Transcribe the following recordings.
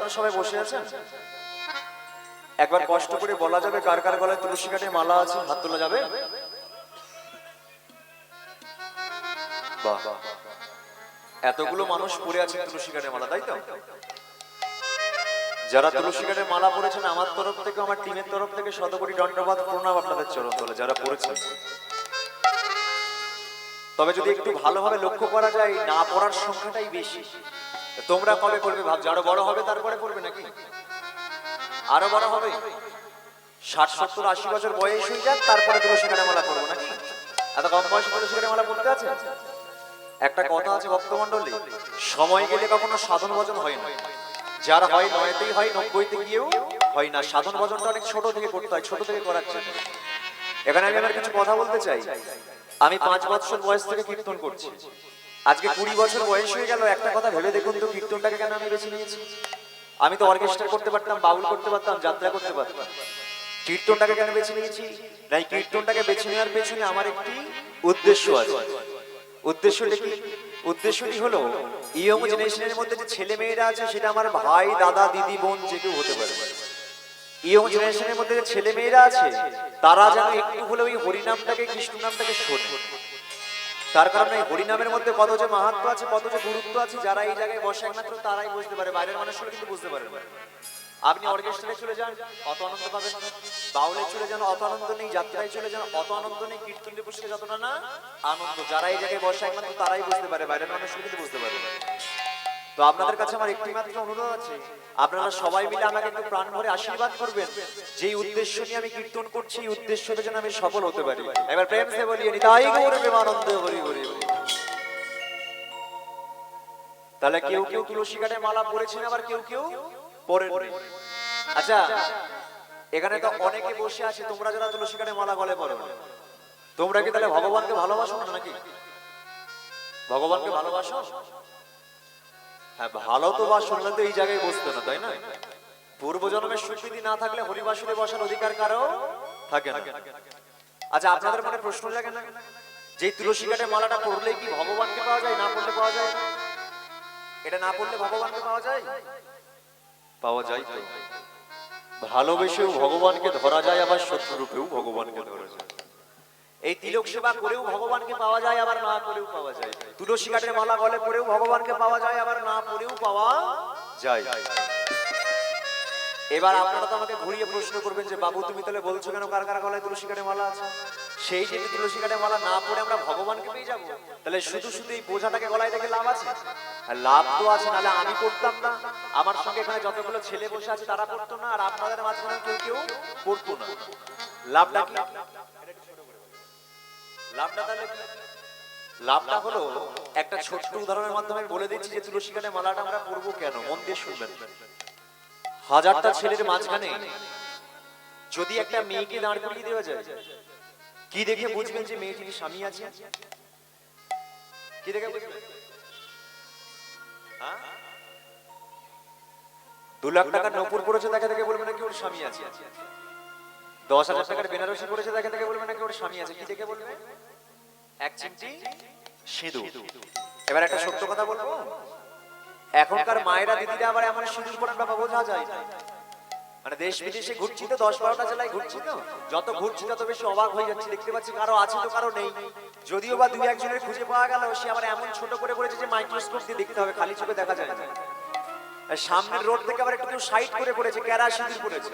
আপনারা সবাই বসে আছেন? একবার কষ্ট করে বলা যাবে কার কার গলায় তুলসী কাঠের মালা আছে? হাত তোলা যাবে? বাহ, এতগুলো মানুষ পরে আছেন তুলসী কাঠের মালা, তাই তো? যারা তুলসী কাঠের মালা পরেছেন, আমার তরফ থেকে, আমার টিমের তরফ থেকে শতকোটি দণ্ডবাদ প্রণাম আপনাদের চরণ তলে যারা পরেছেন। তবে যদি একটু ভালোভাবে লক্ষ্য করা যায়, না পড়ার সংখ্যাটাই বেশি। তোমরা কবে করবে ভাবছো? আরো বড় হবে তারপরে করবে নাকি? আরো বড় হবে, 60, 70, 80 বছর বয়স হয়ে যাক তারপরে তুলসী কাঠের মালা পরবো নাকি? এত কম বয়সে তুলসী কাঠের মালা পড়তে আছে? একটা কথা আছে ভক্তমণ্ডলী, সময় গেলে কখনো সাধন ভজন হয় না। যার হয় 9তেই হয়, 90তে গিয়েও হয় না। সাধন ভজনটা অনেক ছোট থেকে করতে হয়, ছোট থেকে করার জন্য। এখানে আমি আমার কিছু কথা বলতে চাই। আমি 5 বছর বয়স থেকে কীর্তন করছি, আজকে 20 বছর বয়স হয়ে গেল। একটা কথা ভেবে দেখুন তো, কীর্তনটাকে কেন আমি বেছে নিয়েছি? আমি তো অর্কেস্ট্রা করতে পারতাম, বাউল করতে পারতাম, যাত্রা করতে পারতাম। কীর্তনটাকে কেন বেছে নিয়েছি? না, এই কীর্তনটাকে বেছে নেওয়ার পেছনে আমার একটি উদ্দেশ্য আছে। উদ্দেশ্যটি কি? উদ্দেশ্যটি হলো, ইয়ং জেনারেশনের মধ্যে যে ছেলে মেয়েরা আছে, সেটা আমার ভাই, দাদা, দিদি, বোন যে কেউ হতে পারে। ইয়ং জেনারেশনের মধ্যে যে ছেলে মেয়েরা আছে, তারা যেন একটু হলেও ওই হরিনামটাকে, কৃষ্ণ নামটাকে শোনে। তার কারণে হরিনামের মধ্যে কত যে মাহাত্ম্য আছে, কত যে গুরুত্ব আছে, যারা এই জায়গায় বসে একমাত্র তারাই বুঝতে পারে, বাইরের মানুষগুলো কিন্তু বুঝতে পারে না। আপনি অর্কেস্ট্রায় চলে যান, অত আনন্দ পাবেন না। বাউলে চলে যান, অত আনন্দ নেই। যাত্রায় চলে যান, অত আনন্দ নেই। কীর্তনে বসে যতটা না আনন্দ, যারা এই জায়গায় বসে একমাত্র তারাই বুঝতে পারে, বাইরের মানুষগুলো কিন্তু বুঝতে পারে না। তো আপনাদের কাছে আমার একটি মাত্র অনুরোধ আছে, আপনারা সবাই মিলে আমাকে একটু প্রাণ ভরে আশীর্বাদ করবেন। যেই উদ্দেশ্য নিয়ে আমি কীর্তন করছি, এই উদ্দেশ্যটা যেন আমি সফল হতে পারি। এবার প্রেম সে বলিয়ে নিতাই গৌর প্রেমানন্দ হরি হরি হরি। তাহলে কেউ কেউ তুলসী কাঠের মালা পরেছেন, আবার কেউ কেউ পরেননি। আচ্ছা, এখানে তো অনেকে বসে আছে, তোমরা যারা তুলসী কাঠের মালা গলে পরো, তোমরা কি তাহলে ভগবানকে ভালোবাসো না নাকি? ভগবানকে ভালোবাসো? হ্যাঁ, ভালো তো বাসো না তো এই জায়গায় বসতে না, তাই না? পূর্বজন্মের স্বীকৃতি না থাকলে হরিবাসরে বসার অধিকার কারো থাকে না। আচ্ছা, আপনাদের মনে প্রশ্ন জাগে না, যে তুলসী কাঠের মালাটা পরলে কি ভগবানকে পাওয়া যায়, না পড়লে পাওয়া যায়? এটা না পড়লে ভগবানকে পাওয়া যায়? পাওয়া যায় তো। ভালোবেসেও ভগবানকে ধরা যায়, আবার শত্রু রূপেও ভগবানকে ধরা যায়। এই তিলক সেবা করেও ভগবানকে পাওয়া যায়, আবার না করেও পাওয়া যায়। তুলসী কাঠের মালা গলে পরেও ভগবানকে পাওয়া যায়, আবার না পরেও পাওয়া যায়। এবার আপনারা তো আমাকে ঘুরিয়ে প্রশ্ন করবেন যে, বাবু তুমি তাহলে বলছো কেন কার কার গলায় তুলসী কাঠের মালা আছে? সেই যে তুলসী কাঠের মালা না পড়ে আমরা ভগবানকে পেয়ে যাবো, তাহলে শুধু শুধু এই বোঝাটাকে গলায় রেখে লাভ আছে? আর লাভ তো আছে, নাহলে আমি পড়তাম না, আমার সঙ্গে এখানে যতগুলো ছেলে বসে আছে তারা পড়তো না, আর আপনাদের মাঝখানে কেউ কেউ পড়তো না। লাভটা কি? লাভটা তাহলে কি? লাভটা হলো, একটা ছোট্ট উদাহরণের মাধ্যমে বলে দিচ্ছি যে তুলসী কাঠের মালাটা আমরা পরবো কেন। মন দিয়ে শুনবেন। হাজারটা ছেলের মাঝখানে যদি একটা মেয়েকে দাঁড় করিয়ে দেওয়া যায়, কি দেখে বুঝবেন যে মেয়েটির স্বামী আছে? কি দেখে বুঝবেন? 2 লাখ টাকার নপুর পড়েছে, দেখা থেকে বলবে নাকি ওর স্বামী আছে? 10,000 টাকার বেনারসি পড়েছে, দেখা থেকে বলবে নাকি ওর স্বামী আছে? কি দেখে বলবে? এক চিমটি সিঁদুর। এবার একটা সত্য কথা বলবো, এখনকার মায়েরা, দিদিরা আবার এমন সিঁদুর পরার ব্যাপার বোঝা যায় না। মানে দেশ বিদেশে ঘুরছি তো, 10-12টা জেলায় ঘুরছি তো, যত ঘুরছি তত বেশি অবাক হয়ে যাচ্ছি। দেখতে পাচ্ছি কারো আছে তো কারো নেই। যদিও বা 2-1 জনের খুঁজে পাওয়া গেল, সে আবার এমন ছোট করে বলেছে যে মাইক্রোস্কোপ দিয়ে দেখতে হবে, খালি চোখে দেখা যায় না। সামনের রোড থেকে আবার একটু কেউ সাইড করে পড়েছে, কেরা সিঁদুর পড়েছে।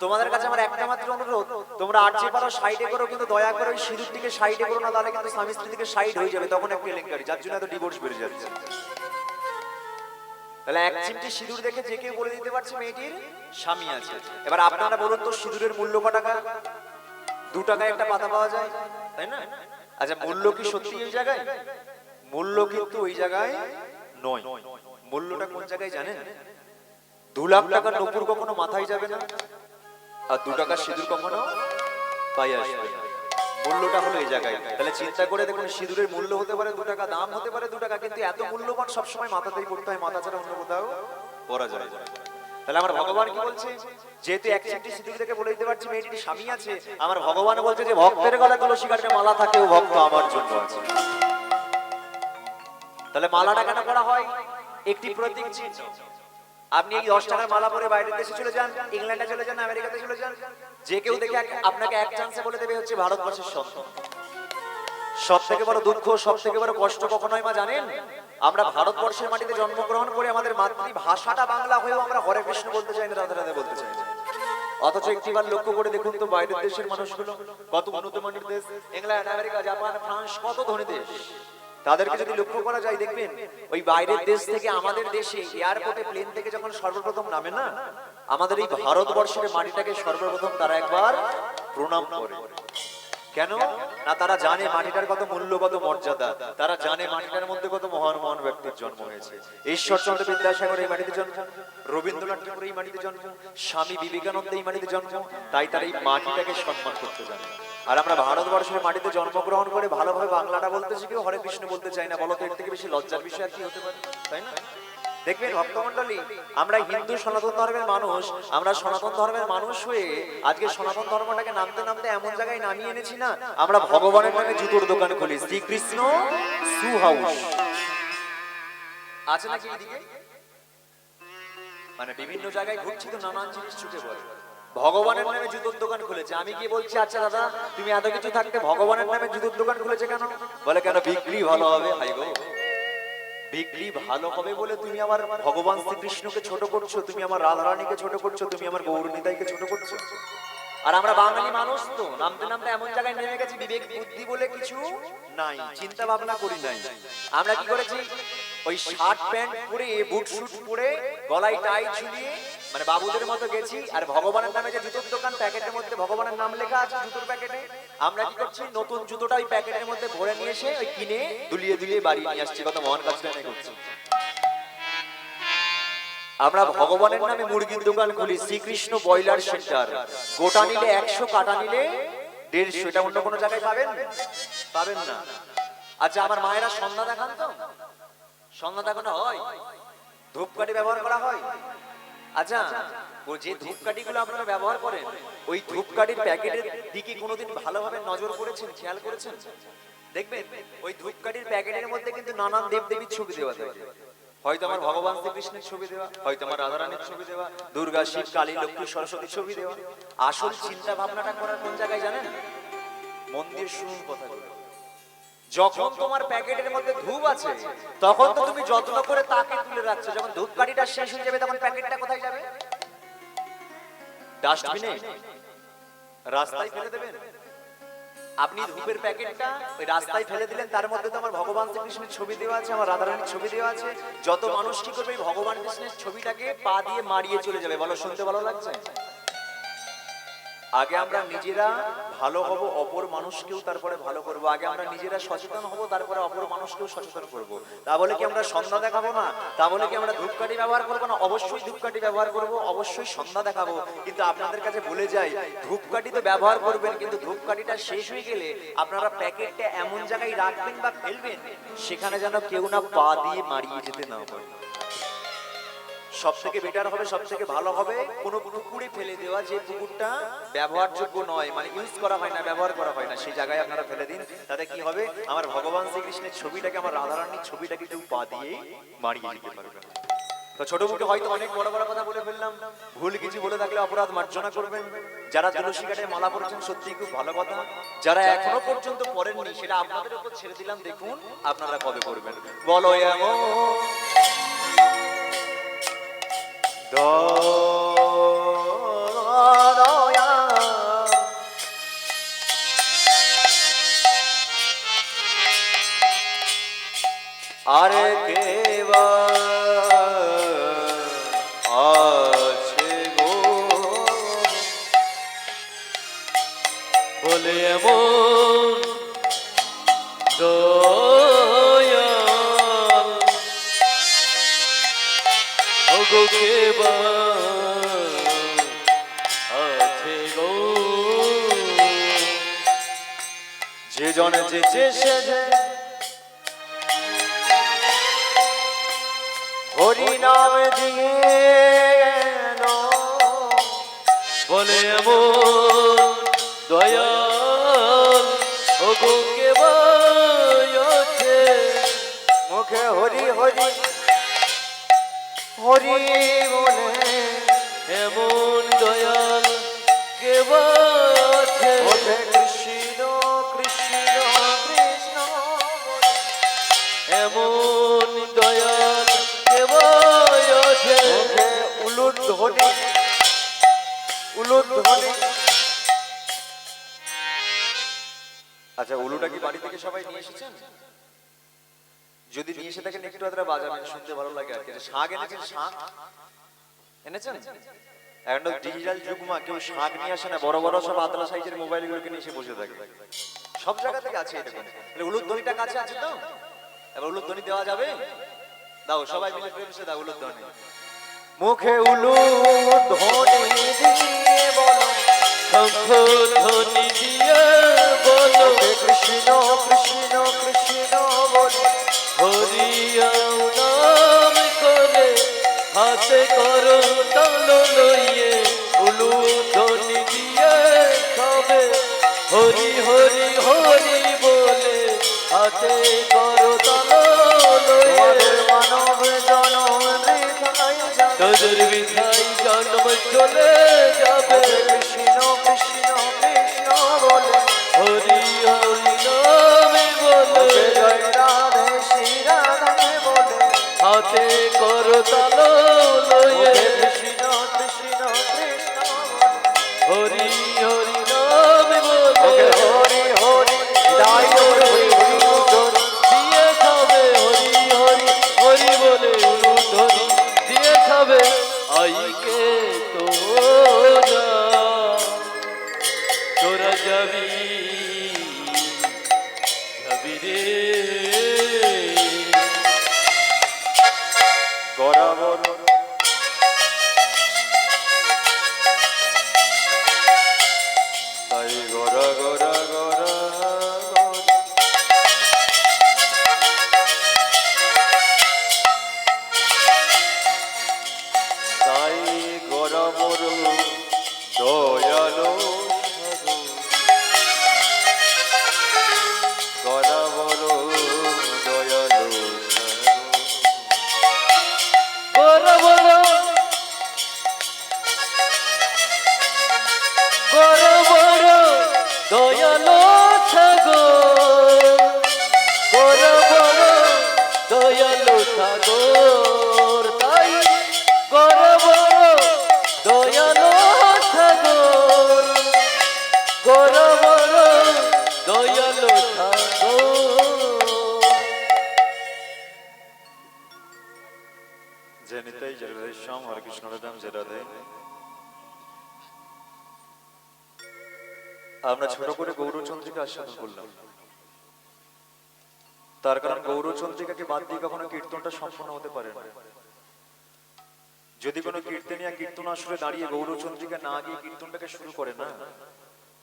তোমাদের কাছে আমার একটা মাত্র অনুরোধ, তোমরা আর যে পারো সাইডে করো, কিন্তু দয়া করে ওই সিঁদুর দিকে সাইডে করো না, তাহলে কিন্তু স্বামী স্ত্রী থেকে সাইড হয়ে যাবে, তখন একটু কেলেঙ্কারি, যার জন্য এত ডিভোর্স বেড়ে যাচ্ছে। তাহলে এক চিমটি সিঁদুর দেখে যে কেউ বলে দিতে পারছে মেয়েটির স্বামী আছে। এবার আপনারা বলুন তো, সিঁদুরের মূল্য কত টাকা? 2 টাকায় একটা পাতা পাওয়া যায়, তাই না? আচ্ছা, মূল্য কি সত্যি ওই জায়গায়? মূল্য কিন্তু ওই জায়গায় নয়। মূল্যটা কোন জায়গায় জানেন? 2 লাখ টাকার নপুর কখনো মাথায় যাবে না, আর 2 টাকার সিঁদুর কখনো পায়ে আসবে না। মূল্যটা হলো এই জায়গায়। তাহলে চিন্তা করে দেখুন, সিঁদুরের মূল্য হতে পারে 2 টাকা, দাম হতে পারে 2 টাকা, কিন্তু এত মূল্যবান সবসময় মাথাতেই পড়তে হয়, মাথা ছাড়া অন্য কোথাও পরা যায় না। তাহলে আমার ভগবান কি বলছে? যেহেতু এক চিমটি সিঁদুর থেকে বলে দিতে পারছি মেয়েটির স্বামী আছে, আমার ভগবান বলছে যে ভক্তের গলায় তুলসী কাঠের মালা থাকে, ও ভক্ত আমার জন্য আছে। তাহলে মালাটা কেন করা হয়? একটি প্রতীক চিহ্ন। আপনি এই 10 টাকার মালা পরে বাইরের দেশে চলে যান, ইংল্যান্ডে চলে যান, আমেরিকাতে চলে যান, যে কেউ দেখে আপনাকে এক চান্সে বলে দেবে হচ্ছে ভারতবর্ষের সন্তান। সব থেকে বড় দুঃখ, সব থেকে বড় কষ্ট কখন হয় মা জানেন? আমরা ভারতবর্ষের মাটিতে জন্মগ্রহণ করে আমাদের মাতৃভাষাটা বাংলা হয়েও আমরা হরে কৃষ্ণ বলতে চাই না, রাধে রাধে বলতে চাই না। অথচ একটিবার লক্ষ্য করে দেখুন তো বাইরের দেশের মানুষগুলো কত উন্নত মানের দেশ, ইংল্যান্ড, আমেরিকা, জাপান, ফ্রান্স, কত ধনী দেশ। তাদেরকে যদি লক্ষ্য করা যায় দেখবেন ওই বাইরের দেশ থেকে আমাদের দেশে এয়ারপোর্টে প্লেন থেকে যখন সর্বপ্রথম নামে না, আমাদের এই ভারতবর্ষের মাটিটাকে সর্বপ্রথম তারা একবার প্রণাম করে। কেন না? তারা জানে মাটিটার কত মূল্য, কত মর্যাদা। তারা জানে মাটিটার মধ্যে কত মহান মহান ব্যক্তির জন্ম হয়েছে। ঈশ্বরচন্দ্র বিদ্যাসাগর এই মাটিতে জন্ম, রবীন্দ্রনাথ ঠাকুর এই মাটিতে জন্ম, স্বামী বিবেকানন্দ এই মাটিতে জন্ম। তাই তারা এই মাটিটাকে সম্মান করতে জানে। আর আমরা ভারতবর্ষের মাটিতে জন্মগ্রহণ করে ভালোভাবে বাংলাটা বলতে শিখি, হরে কৃষ্ণ বলতে চাই না। বলো তো এর থেকে বেশি লজ্জার বিষয় আর কি হতে পারে, তাই না? দেখবেন ভক্তমন্ডলী, আমরা হিন্দু সনাতন ধর্মের মানুষ, আমরা সনাতন ধর্মের মানুষ হয়ে আজকে সনাতন ধর্মটাকে নামতে নামতে এমন জায়গায় নামিয়ে এনেছি না, আমরা ভগবানের নামে জুতোর দোকান খুলি, শ্রীকৃষ্ণ সু হাউস আছে নাকি এদিকে? মানে বিভিন্ন জায়গায় ঘুরছি তো নানান জিনিস ছুটে পড়ে। ভগবানের নামে জুতোর দোকান খুলেছে। আমি কি বলছি, আচ্ছা দাদা তুমি এত কিছু থাকতে ভগবানের নামে জুতোর দোকান খুলেছে কেন? বলে কেন বিক্রি ভালো হবে। হাই গো, বিক্রি ভালো হবে বলে তুমি আমার ভগবান শ্রীকৃষ্ণকে ছোট করছো, তুমি আমার রাধারানীকে ছোট করছো, তুমি আমার গৌরনিতাইকে ছোট করছো। আর আমরা বাঙালি মানুষ তো নামতে নামতে এমন জায়গায় নেমে গেছি, বিবেক বুদ্ধি বলে কিছু নাই, চিন্তা ভাবনা করি নাই। আমরা কি করেছি, ওই শার্ট প্যান্ট পরে, বুট শুট পরে, গলায় টাই ঝুলিয়ে মানে বাবুদের মতো গেছি। আর ভগবানের নামে যে জুতোর দোকান, প্যাকেটের মধ্যে ভগবানের নাম লেখা আছে জুতোর প্যাকেটে, আমরা কি করছি, নতুন জুতোটা ওই প্যাকেটের মধ্যে ভরে নিয়ে এসে ওই কিনে দুলিয়ে দুলিয়ে বাড়ি নিয়ে আসছি। কত মহান কাজটা করছি। আমরা ভগবানের নামে মুরগির দোকান খুলি, শ্রীকৃষ্ণ ব্রয়লার সেন্টার। গোটা নিলে 100, কাটা নিলে 150। এটা অন্য কোনো জায়গায় পাবেন? পাবেন না। আচ্ছা আমার মায়েরা সন্ধ্যা দেখান তো, সন্ধ্যা দেখানো হয়, ধূপকাঠি ব্যবহার করা হয়। আচ্ছা যে ধূপকাঠিগুলো আপনারা ব্যবহার করেন, ওই ধূপকাঠির প্যাকেটের দিকে কোনোদিন ভালোভাবে নজর করেছেন, খেয়াল করেছেন? দেখবেন ওই ধূপকাঠির প্যাকেটের মধ্যে কিন্তু নানান দেবদেবীর ছবি দেওয়া থাকে। হয়তো আমার ভগবান শ্রীকৃষ্ণের ছবি দেওয়া, হয়তো আমার রাধারানীর ছবি দেওয়া, দুর্গা, শিব, কালী, লক্ষ্মী, সরস্বতীর ছবি দেওয়া। আসল চিন্তা ভাবনাটা করার কোন জায়গায় জানেন? মন্দির শুনুন কথাগুলো। যখন তোমার প্যাকেটের মধ্যে ধূপ আছে তখন তো তুমি যত্ন করে তাকে তুলে রাখছো, যখন ধূপকাঠিটা শেষ হয়ে যাবে তখন প্যাকেটটা কোথায় যাবে? ডাস্টবিনে, রাস্তায় ফেলে দেবেন। আপনি ধূপের প্যাকেটটা ওই রাস্তায় ফেলে দিলেন, তার মধ্যে তো আমার ভগবান শ্রীকৃষ্ণের ছবি দেওয়া আছে, আমার রাধারানীর ছবি দেওয়া আছে। যত মানুষ কি করবে, ভগবান কৃষ্ণের ছবিটাকে পা দিয়ে মারিয়ে চলে যাবে। বলো শুনতে ভালো লাগছে? আগে আমরা নিজেরা ভালো হব, অপর মানুষকেও তারপরে ভালো করব। আগে আমরা নিজেরা সচেতন হব, তারপরে অপর মানুষকেও সচেতন করব। তা বলে কি আমরা সন্ধ্যা দেখাবো না? তা বলে কি আমরা ধূপকাঠি ব্যবহার করবো না? অবশ্যই ধূপকাঠি ব্যবহার করব, অবশ্যই সন্ধ্যা দেখাবো। কিন্তু আপনাদের কাছে বলে যাই, ধূপকাঠি তো ব্যবহার করবেন, কিন্তু ধূপকাঠিটা শেষ হয়ে গেলে আপনারা প্যাকেটটা এমন জায়গায় রাখবেন বা ফেলবেন, সেখানে যেন কেউ না পা দিয়ে মারিয়ে যেতে না পারে। সব থেকে বেটার হবে, সব থেকে ভালো হবে কোনো পুকুরে ফেলে দেওয়া, যে পুকুরটা ব্যবহারযোগ্য নয়, মানে ইউজ করা হয় না, ব্যবহার করা হয় না, সেই জায়গায় আপনারা ফেলে দিন। তাতে কি হবে, আমার ভগবান শ্রীকৃষ্ণের ছবিটাকে, আমার রাধারানীর ছবিটাকে কেউ পা দিয়ে মারিয়ে দিতে পারবে। তো ছোট মুখে হয়তো অনেক বড় বড় কথা বলে ফেললাম, ভুল কিছু বলে থাকলে অপরাধ মার্জনা করবেন। যারা তুলসী কাঠে মালা পড়েছেন সত্যি খুব ভালো কথা, যারা এখনো পর্যন্ত পড়েননি সেটা আপনাদের উপর ছেড়ে দিলাম, দেখুন আপনারা কবে করবেন। বলো এমন দয়া আরে কেবা আছে গো, বলে এমন দয়া ওগো কেবা আছে গো, যে জনে যেচে সেজে হরি নাম দিয়ে বলে এমন দয়া ওগো কেবা আছে মুখে হরি হরি হরি নিয়ে এসেছেন? যদি নিয়ে এসে থাকেন একটু আদ্রা বাজাবেন, শুনতে ভালো লাগে আর কি। শাঁখ এনেছেন? শাঁখ এনেছেন? এখন তো ডিজিটাল যুগ মা, কেউ শাঁখ নিয়ে আসে না, বড় বড় সব আতলা সাইজের মোবাইল গুলোকে নিয়ে এসে বসে থাকে। সব জায়গা থেকে আছে এটা। উলুধ্বনিটা কাছে আছে তো, এবার উলুধ্বনি দেওয়া যাবে? দাও সবাই মিলে প্রেমসে দাও উলুধ্বনি। মুখে উলুধ্বনি দিয়ে বলো, শঙ্খ ধ্বনি দিয়ে বলো, কৃষ্ণ কৃষ্ণ কৃষ্ণ বলো, হরি নাম করে হাতে করো তাল লইয়ে, উলুধ্বনি দিয়ে সবে হরি হরি হরি বলে হাতে করো তাল লইয়ে। মানব জনম বৃথায় যাবে, তোদের বিধাই জন্ম চলে যাবে, কৃষ্ণ কৃষ্ণ কৃষ্ণ বলে, হরি হরি নামে বলে, জয় রাধে শ্রী রাধে বলে, হাতে করো তাল লইয়ে, কৃষ্ণ কৃষ্ণ কৃষ্ণ বলে, হরি হরি নামে বলে, হরি হরি জয় হরি হরি দিয়ে খাবে হরি হরি হরি বলে, উলুধ্বনি দিয়ে খাবে আইকে তোরা, তোরা যাবি যাবি রে গরাবর তাই গরা গরা গরা তাই গরাবর দয়ালো গরাবর দয়ালো বড় বড় বড় বড় দয়ালো সাগর, বড় বড় দয়ালো সাগর, তাই বড় বড় দয়ালো সাগর, বড় বড় দয়ালো সাগর। জনিতাই জয় শ্যাম হরে কৃষ্ণ রাম জয় রাধে। আমরা ছোট করে গৌরচন্দ্রিকা আস্বাদন করলাম, তার কারণ গৌরচন্দ্রিকাকে বাদ দিয়ে কখনো কীর্তনটা সম্পূর্ণ হতে পারে না। যদি কোনো কীর্তনিয়া কীর্তন আসলে দাঁড়িয়ে গৌরচন্দ্রিকা না গিয়ে কীর্তনটাকে শুরু করে না,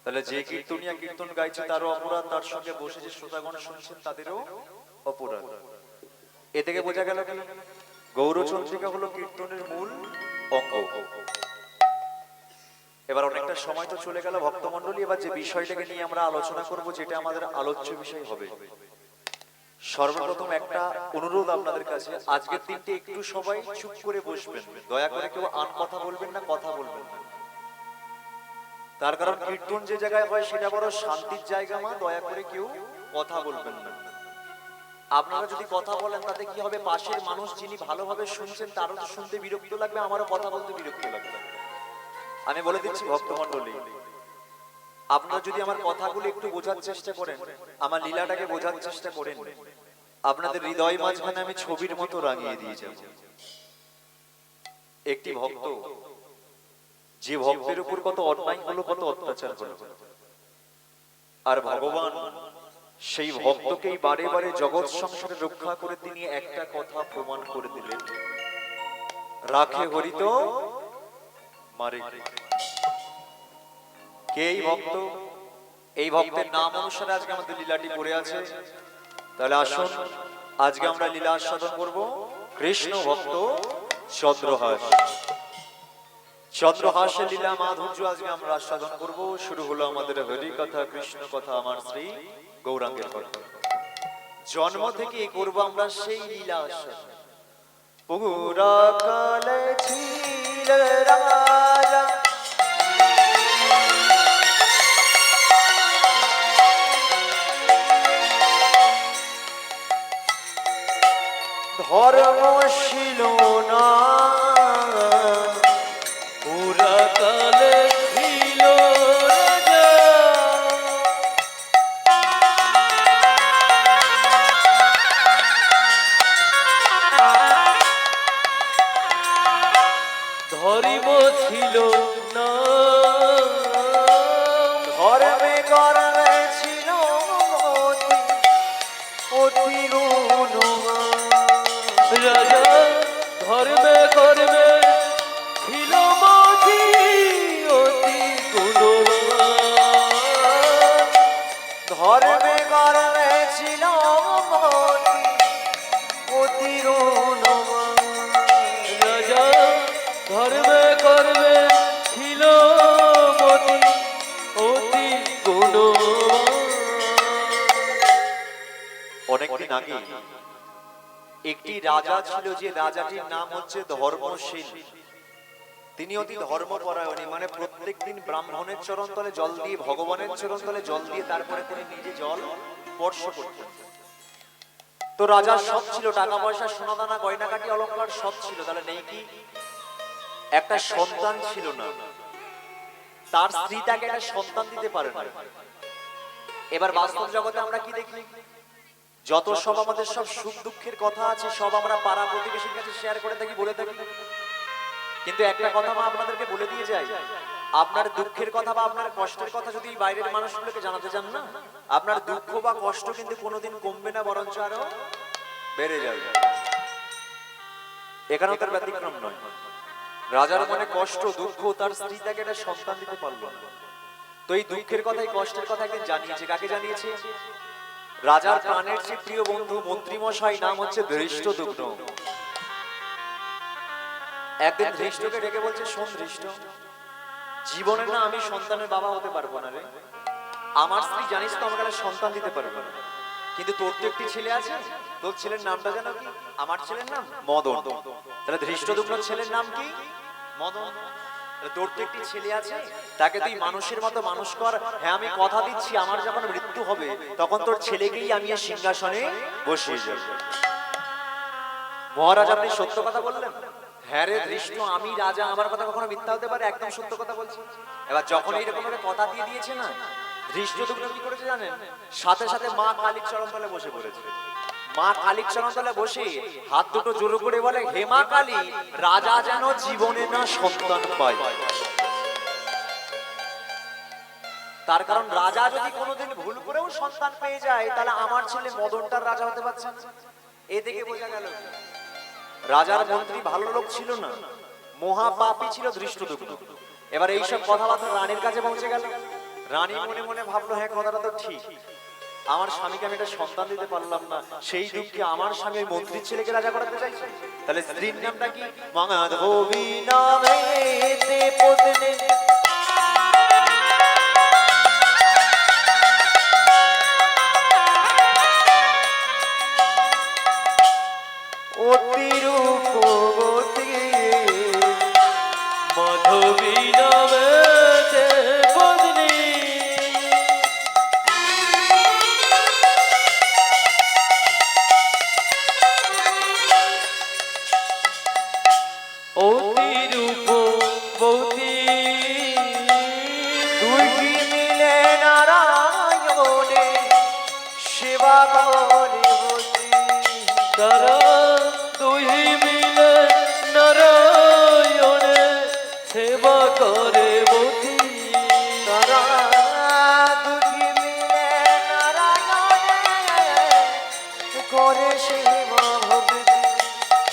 তাহলে যে কীর্তনিয়া কীর্তন গাইছে তারও অপরাধ, তার সঙ্গে বসে যে শ্রোতাগণ শুনছেন তাদেরও অপরাধ। এ থেকে বোঝা গেল কি গৌরচন্দ্রিকা হলো কীর্তনের মূল অঙ্গ। এবার অনেকটা সময় তো চলে গেল ভক্তমণ্ডলী, এবার যে বিষয়টাকে নিয়ে আমরা আলোচনা করব, যেটা আমাদের আলোচ্য বিষয় হবে, সর্বপ্রথম একটা অনুরোধ আপনাদের কাছে, আজকের দিনটি একটু সবাই চুপ করে বসবেন, দয়া করে কেউ আন কথা বলবেন না, কথা বলবেন না। তার কারণ কীর্তন যে জায়গায় হয় সেটা বড় শান্তির জায়গা মা, দয়া করে কেউ কথা বলবেন না। আপনারা যদি কথা বলেন তাতে কি হবে, পাশের মানুষ যিনি ভালোভাবে শুনছেন তারও তো শুনতে বিরক্ত লাগবে, আমারও কথা বলতে বিরক্ত লাগবে। আমি বলে দিচ্ছি ভক্তমণ্ডলী, আপনারা যদি আমার কথাগুলো একটু বোঝার চেষ্টা করেন, আমার লীলাটাকে বোঝার চেষ্টা করেন, আপনাদের হৃদয় মাঝখানে আমি ছবির মতো রাঙিয়ে দিয়ে যাব। একটি ভক্ত, যে ভক্তের উপর কত অন্যায় হলো, কত অত্যাচার হলো, আর ভগবান সেই ভক্তকেই বারে বারে জগৎ সংসারে রক্ষা করে তিনি একটা কথা প্রমাণ করে দিলেন, রাখে হরিত মারে। কে এই ভক্ত? এই ভক্তের নাম অনুসারে আজকে আমাদের লীলাটি পড়ে আছে। তাহলে আসুন আজকে আমরা লীলা আস্বাদন করব কৃষ্ণ ভক্ত চন্দ্রহাস। চন্দ্রহাসের লীলা মাধুর্য আজকে আমরা আস্বাদন করব। শুরু হলো আমাদের হরি কথা, কৃষ্ণ কথা, আমার শ্রী গৌরাঙ্গের কথা। জন্ম থেকে করব আমরা সেই লীলা আস্বাদন। পুরা কালে ছিল রাজা, ধর্ম ছিল না, পুরা কালে ছিল রাজা, ধর্ম ছিল না, ধর্মে গর্বে ছিল অতি, অতি গুণবান। রাজা ধর্মে কর্মে ছিল মতি অতি গুণবান। ধর্মে গর্বে ছিল অতি, অতি গুণবান। রাজা ধর্মে কর্মে ছিল মতি অতি গুণবান। অনেকদিন আগে একটি রাজা ছিল, যে রাজাটির নাম হচ্ছে ধর্মশীল। তিনি অতি ধর্মপরায়ণী, মানে প্রত্যেকদিন ব্রাহ্মণের চরণ তলে জল দিয়ে, ভগবানের চরণ তলে জল দিয়ে তারপরে তিনি নিজে জল স্পর্শ করতেন। তো রাজার সব ছিল, টাকা পয়সা সোনাদানা গয়নাকাটি অলংকার সব ছিল, তাহলে নেই কি? একটা সন্তান ছিল না, তার স্ত্রী তাকে একটা সন্তান দিতে পারে না। এবার বাস্তব জগতে আমরা কি দেখি? যত সব আমাদের সব সুখ দুঃখের কথা আছে সব আমরা পাড়া প্রতিবেশীর কাছে শেয়ার করে থাকি, বলে থাকি। কিন্তু একটা কথা মা আপনাদেরকে বলে দিয়ে যাই, আপনার দুঃখের কথা বা আপনার কষ্টের কথা যদি বাইরের মানুষগুলোকে জানাতে চান না, আপনার দুঃখ বা কষ্ট কিন্তু কোনোদিন কমবে না, বরঞ্চ আরো বেড়ে যাবে। এখানেও তার ব্যতিক্রম নয়। রাজার মনে কষ্ট, দুঃখ, তার স্ত্রী তাকে একটা সন্তান দিতে পারলো না। তো এই দুঃখের কথা, এই কষ্টের কথা একদিন জানিয়েছে। কাকে জানিয়েছে? রাজার প্রাণের যে প্রিয় বন্ধু মন্ত্রী মশাই, নাম হচ্ছে ধৃষ্টদ্যুম্ন। একদিন ধৃষ্টকে ডেকে বলছে, শোন ধৃষ্ট, জীবনে না আমি সন্তানের বাবা হতে পারবো না রে। আমার স্ত্রী জানিস তো আমাকে একটা সন্তান দিতে পারবে না, কিন্তু তোর তো একটি ছেলে আছে, তোর ছেলের নামটা জানো কি? আমার ছেলের নাম মদন। তাহলে ধৃষ্টদ্যুম্নর ছেলের নাম কি? মদন। তোর তো একটি ছেলে আছে, তাকে তুই মানুষের মতো মানুষ কর। হ্যাঁ, আমি কথা দিচ্ছি, আমার যখন মৃত্যু হবে তখন তোর ছেলেকেই আমি এই সিংহাসনে বসিয়ে যাব। মহারাজ, আপনি সত্য কথা বললেন। হ্যাঁ রে ধৃষ্ট, আমি রাজা, আমার কথা কখনো মিথ্যা হতে পারে? একদম সত্য কথা বলছি। এবার যখন এইরকম ভাবে কথা দিয়ে দিয়েছে না, ধৃষ্টদ্যুম্ন কি করেছে জানেন? সাথে সাথে মা কালীর চরণ তলে বসে পড়েছে। মা কালীর চরণ তলে বসে হাত দুটো জোর করে বলে, হে মা কালী, রাজা যেন জীবনে না সন্তান পায়। তার কারণ রাজা যদি কোনোদিন ভুল করেও সন্তান পেয়ে যায়, তাহলে আমার ছেলে মদনটার রাজা হতে পারছে না। এ থেকে বোঝা গেল রাজার মন্ত্রী ভালো লোক ছিল না, মহাপাপী ছিল ধৃষ্টদ্যুম্ন। এবার এইসব কথাবার্তা রানীর কাছে পৌঁছে গেল। রানী মনে মনে ভাবলো, হ্যাঁ কথাটা তো ঠিক, আমার স্বামীকে আমি একটা সন্তান দিতে পারলাম না, সেই দুঃখে আমার স্বামী ওই মন্ত্রীর ছেলেকে রাজা করাতে চাইছে। তাহলে স্ত্রীর নামটা কি? মাধবী নামেতে পত্নী অতি রূপবতী, মাধবী নামেতে পত্নী, অতি রূপবতী। দুই মিলে নারায়ণে সেবা করে বসি। তারা দুই মিলে নারায়ণে সেবা করে বসি। তারা দুই মিলে নারায়ণে করে সেবা ভক্তি।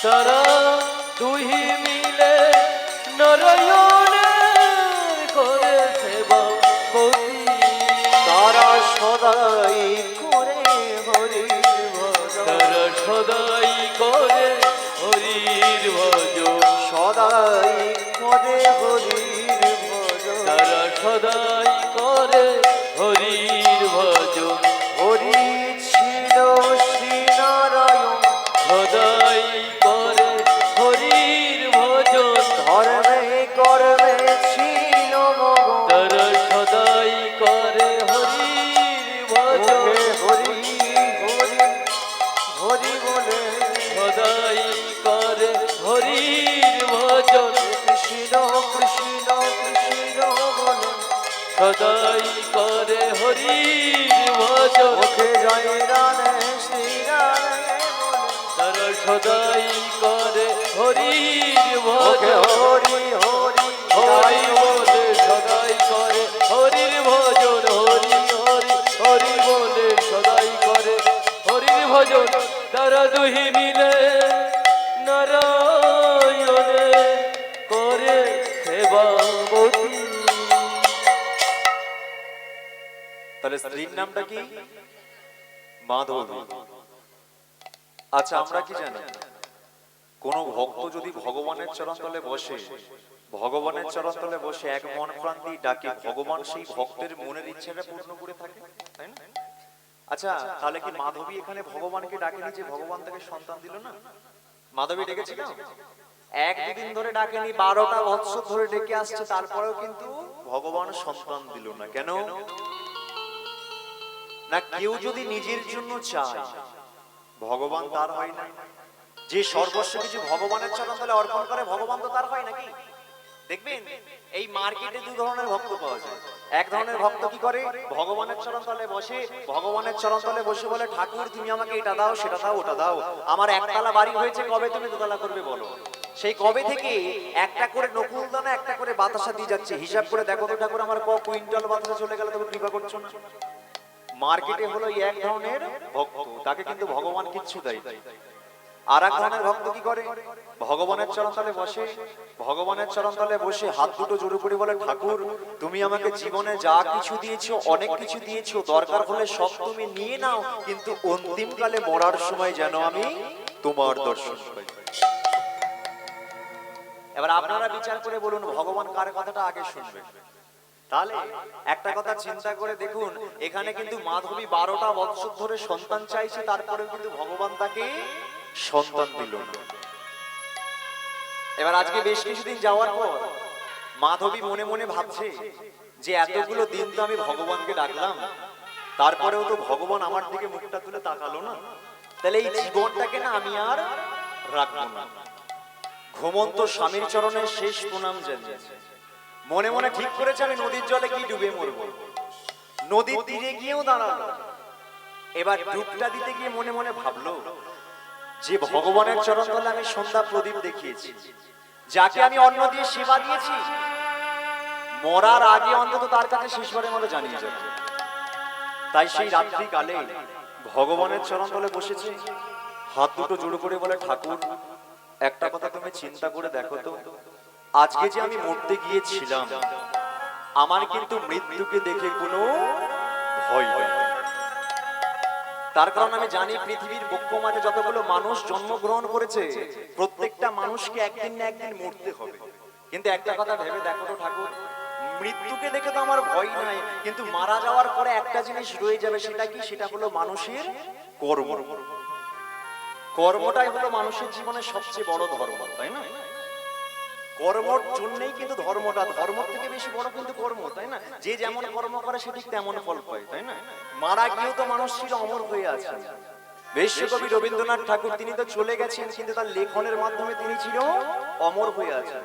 তারা দুই মিলে নারায়ণে করে সেবা বসি। তারা সদাই করে হরির ভজন। তারা সদাই করে হরির ভজন। সদাই করে হরির ভজন। তারা সদাই করে হরির ভজন। হরি ছিল শ্রীনারায়ণ, সদাই করে হরির ভজন। ধর্মে কর্মে ছিল মগন। তারা সদাই করে হরির ভজন। হরি হরি হরি বলে সদাই করে হরির ভজন। কৃষ্ণ কৃষ্ণ কৃষ্ণ বলে সদাই করে হরির ভজন। মুখে জয় রাধে শ্রী রাধে বলে তারা সদাই করে হরির মুখে ভজন। হরি সেবাবতী। তাহলে স্ত্রীর নামটা কি? মাধবী। আচ্ছা, আমরা কি জানি, কোন ভক্ত যদি ভগবানের চরণতলে বসে, ভগবানের চরণতলে বসে এক মন প্রাণ দিয়ে ডাকে, ভগবান সেই ভক্তের মনের ইচ্ছাটা পূর্ণ করে থাকে, তাই না? আচ্ছা, তাহলে কি মাধবী এখানে ভগবানকে ডাকেনি যে ভগবান তাকে সন্তান দিল না? মাধবী ডেকেছিল? এক দুদিন ধরে ডাকেনি, 12টা বৎসর ধরে ডেকে আসছে, তারপরেও কিন্তু ভগবান সন্তান দিল না। কেন? না, কেউ যদি নিজের জন্য চায়, ভগবান তার হয় না। যে সর্বস্ব কিছু ভগবানের চরণতলে অর্পণ করে, ভগবান তো তার হয় নাকি? দেখবেন এই মার্কেটে দু ধরনের ভক্ত পাওয়া যায়। এক ধরনের ভক্ত কি করে, ভগবানের চরণতলে বসে, ভগবানের চরণতলে বসে বলে, ঠাকুর তুমি আমাকে এটা দাও, সেটা দাও, ওটা দাও, আমার একতলা বাড়ি হয়েছে, কবে তুমি দোতলা করবে বলো। সেই কবে থেকে একটা করে নকুল দানা, একটা করে বাতাসা দিয়ে যাচ্ছে, হিসাব করে দেখো তো ঠাকুর আমার ক কুইন্টাল বাতাসা চলে গেল, তুমি কৃপা করছো না। মার্কেটে হলো এক ধরনের ভক্ত, তাকে কিন্তু ভগবান কিচ্ছু দেয়। আর এক ধরনের ভক্ত কি করে, ভগবানের চরণতলে বসে, ভগবানের চরণতলে বসে হাত দুটো জোড়ো করে বলে, ঠাকুর তুমি আমাকে জীবনে যা কিছু দিয়েছো, অনেক কিছু দিয়েছো, দরকার হলে সব তুমি নিয়ে নাও, কিন্তু অন্তিমকালে মরার সময় যেন আমি তোমার দর্শন পাই। এবার আপনারা বিচার করে বলুন, ভগবান কার কথাটা আগে শুনবে? তাহলে একটা কথা চিন্তা করে দেখুন, এখানে কিন্তু মাধবী 12টা বৎসর ধরে সন্তান চাইছে, তারপরে কিন্তু ভগবান তাকে সন্তান দিল না। এবার আজকে বেশ কিছুদিন যাওয়ার পর মাধবী মনে মনে ভাবছে যে এতগুলো দিন তো আমি ভগবানকে ডাকলাম, তারপরেও তো ভগবান আমার দিকে মুখটা তুলে তাকালো না, তাহলে এই জীবনটাকে না আমি আর রাখবো না। ঘুমন্ত স্বামীর চরণে শেষ প্রণাম জানিয়েছে। মনে মনে ঠিক করেছে আমি নদীর জলে কি ডুবে মরবো। নদীর তীরে গিয়েও দাঁড়ালো। এবার ডুবটা দিতে গিয়ে মনে মনে ভাবলো যে ভগবানের চরণতলে আমি সন্ধ্যা প্রদীপ দেখিয়েছি, যাকে আমি অন্ন দিয়ে সেবা দিয়েছি, মরার আগে অন্তত তার কাছে শেষবারের মতো জানিয়ে যাবে। তাই সেই রাত্রি কালে ভগবানের চরণতলে বসেছে, হাত দুটো জোড়ো করে বলে, ঠাকুর একটা কথা তুমি চিন্তা করে দেখো তো, আজকে যে আমি মরতে গিয়েছিলাম, আমার কিন্তু মৃত্যুকে দেখে কোনো ভয় নেই। তার কারণ আমি জানি পৃথিবীর বক্ষ মাঝে যতগুলো মানুষ জন্মগ্রহণ করেছে, প্রত্যেকটা মানুষকে একদিন না একদিন মরতে হবে। কিন্তু একটা কথা ভেবে দেখো তো ঠাকুর, মৃত্যুকে দেখে তো আমার ভয় নাই, কিন্তু মারা যাওয়ার পরে একটা জিনিস রয়ে যাবে, সেটা কি? সেটা হলো মানুষের কর্ম। কর্মটাই হলো মানুষের জীবনের সবচেয়ে বড় ধর্ম, তাই না? কর্মর জন্যই কিন্তু ধর্মটা, ধর্ম থেকে বেশি বড় কিন্তু কর্ম, তাই না? যে যেমন কর্ম করে সে ঠিক তেমন ফল পায়, তাই না? মারা গিয়েও তো মানুষ ছিল অমর হয়ে আছে। বিশ্বকবি রবীন্দ্রনাথ ঠাকুর তিনি তো চলে গেছেন, কিন্তু তার লেখনের মাধ্যমে তিনি ছিল অমর হয়ে আছেন।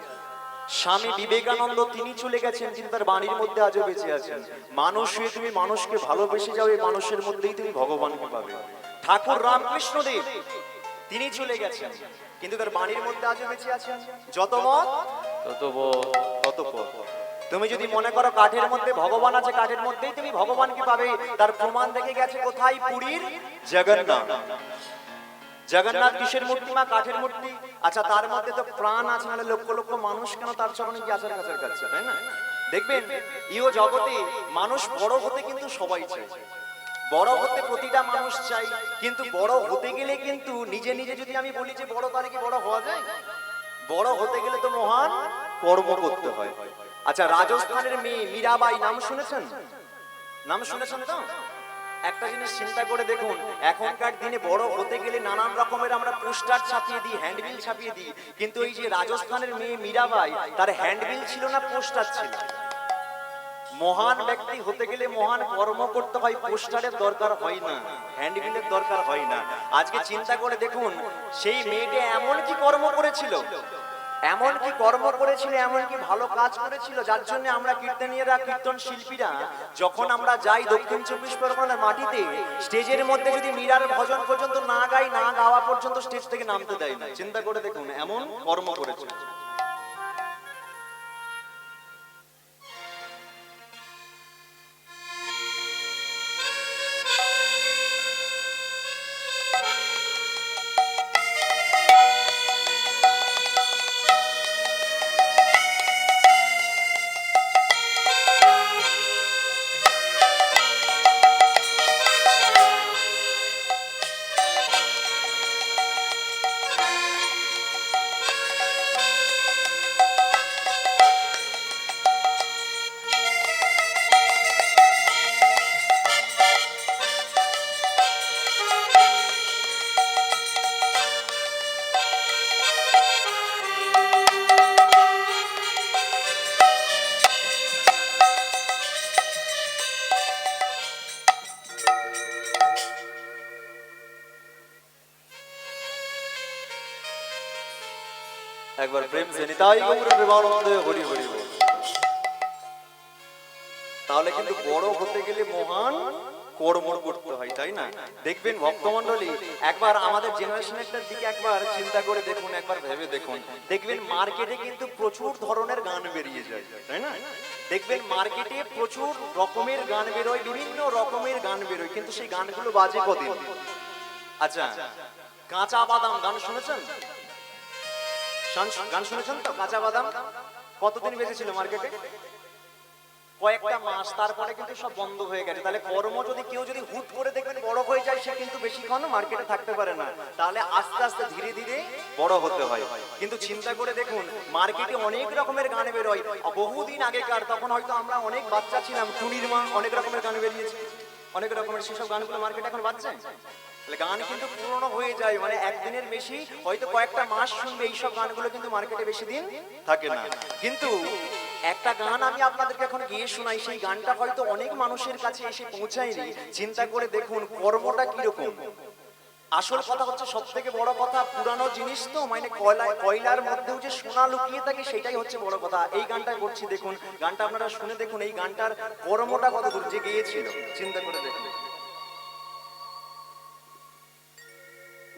স্বামী বিবেকানন্দ তিনি চলে গেছেন, কিন্তু তার বাণীর মধ্যে আজও বেঁচে আছেন। মানুষ হয়ে তুমি মানুষকে ভালোবেসে যাও, এই মানুষের মধ্যেই তুমি ভগবানকে পাবে। ঠাকুর রামকৃষ্ণ দেব তিনি চলে গেছেন, কিন্তু তার বাণীর মধ্যে আজও বেঁচে আছেন। যত মত তত পথ। তুমি যদি মনে করো কাঠের মধ্যে ভগবান আছে, কাঠের মধ্যেই তুমি ভগবানকে পাবে, তার প্রমাণ দেখে গেছে কোথায়? পুরীর জগন্নাথ। জগন্নাথ কিসের মূর্তি? মা কাঠের মূর্তি। আচ্ছা, তার মধ্যে তো প্রাণ আছে, মানে লক্ষ লক্ষ মানুষ কেন তার চরণে কি আচার কাচার কাছে, তাই না? দেখবেন ইও জগতে মানুষ বড় হতে কিন্তু সবাই চায়, বড় হতে প্রতিটা মানুষ চাই, কিন্তু বড় হতে গেলে কিন্তু নিজে নিজে যদি আমি বলি যে বড়, তাহলে কি বড় হওয়া যায়? বড় হতে গেলে তো মহান কর্ম করতে হয়। আচ্ছা, রাজস্থানের মেয়ে মীরাবাই নাম শুনেছেন? নাম শুনেছেন তো? একটা জিনিস চিন্তা করে দেখুন, এখনকার দিনে বড় হতে গেলে নানান রকমের আমরা পোস্টার ছাপিয়ে দিই, হ্যান্ডবিল ছাপিয়ে দিই, কিন্তু এই যে রাজস্থানের মেয়ে মীরাবাই, তার হ্যান্ডবিল ছিল না, পোস্টার ছিল। মহান ব্যক্তি হতে গেলে মহান কর্ম করতে হয়, পোস্টারের দরকার হয় না, হ্যান্ডবিলের দরকার হয় না। আজকে চিন্তা করে দেখুন, সেই মেয়েটা এমন কি কর্ম করেছিল, এমন কি কর্ম করেছিল, এমন কি ভালো কাজ করেছিল, যার জন্য আমরা কীর্তনীয়রা, কীর্তন শিল্পীরা যখন আমরা যাই দক্ষিণ 24 পরগনার মাটিতে, স্টেজের মধ্যে যদি মীরার ভজন পর্যন্ত না গাই, না গাওয়া পর্যন্ত স্টেজ থেকে নামতে দেয় না। চিন্তা করে দেখুন, এমন কর্ম করেছিল। একবার প্রেম সে নিতাই গৌর প্রেমানন্দে হরি হরি বল। তাহলে কিন্তু বড় হতে গেলে মহান কর্ম করতে হয়, তাই না? দেখবেন ভক্তমণ্ডলী, একবার আমাদের জেনারেশনের দিকে একবার চিন্তা করে দেখুন, একবার ভেবে দেখুন, দেখবেন মার্কেটে কিন্তু প্রচুর ধরনের গান বেরিয়ে যায়, তাই না? দেখবেন মার্কেটে প্রচুর রকমের গান বেরোয়, বিভিন্ন রকমের গান বেরোয়, কিন্তু সেই গানগুলো বাজে কদিন? আচ্ছা, কাঁচা বাদাম গান শুনেছেন? গান শুনেছেন তো? কাঁচা বাদাম কতদিন বেজেছিল মার্কেটে? কয়েকটা মাস, তারপরে কিন্তু সব বন্ধ হয়ে গেছে। তাহলে কর্ম যদি কেউ যদি হুট করে দেখবেন বড় হয়ে যায়, সে কিন্তু বেশিক্ষণ মার্কেটে থাকতে পারে না। তাহলে আস্তে আস্তে ধীরে ধীরে বড় হতে হয়। কিন্তু চিন্তা করে দেখুন, মার্কেটে অনেক রকমের গান বেরোয়। বহুদিন আগেকার, তখন হয়তো আমরা অনেক বাচ্চা ছিলাম, টুনির মা, অনেক রকমের গান বেরিয়েছে, অনেক রকমের, সেসব গানগুলো মার্কেটে এখন বাজছে। তাহলে গান কিন্তু পুরনো হয়ে যায়, মানে একদিনের বেশি, হয়তো কয়েকটা মাস শুনবে এইসব গানগুলো, কিন্তু মার্কেটে বেশি দিন থাকে না। কিন্তু একটা গান আমি আপনাদেরকে এখন গিয়ে শোনাই, সেই গানটা হয়তো অনেক মানুষের কাছে এসে পৌঁছায়নি। চিন্তা করে দেখুন কর্মটা কিরকম। আসল কথা হচ্ছে, সব থেকে বড় কথা, পুরানো জিনিস তো, মানে কয়লার মধ্যেও যে সোনা লুকিয়ে থাকে, সেটাই হচ্ছে বড় কথা। এই গানটা করছি দেখুন, গানটা আপনারা শুনে দেখুন, এই গানটার কর্মটা কত দূর যে গিয়েছিল, চিন্তা করে দেখুন।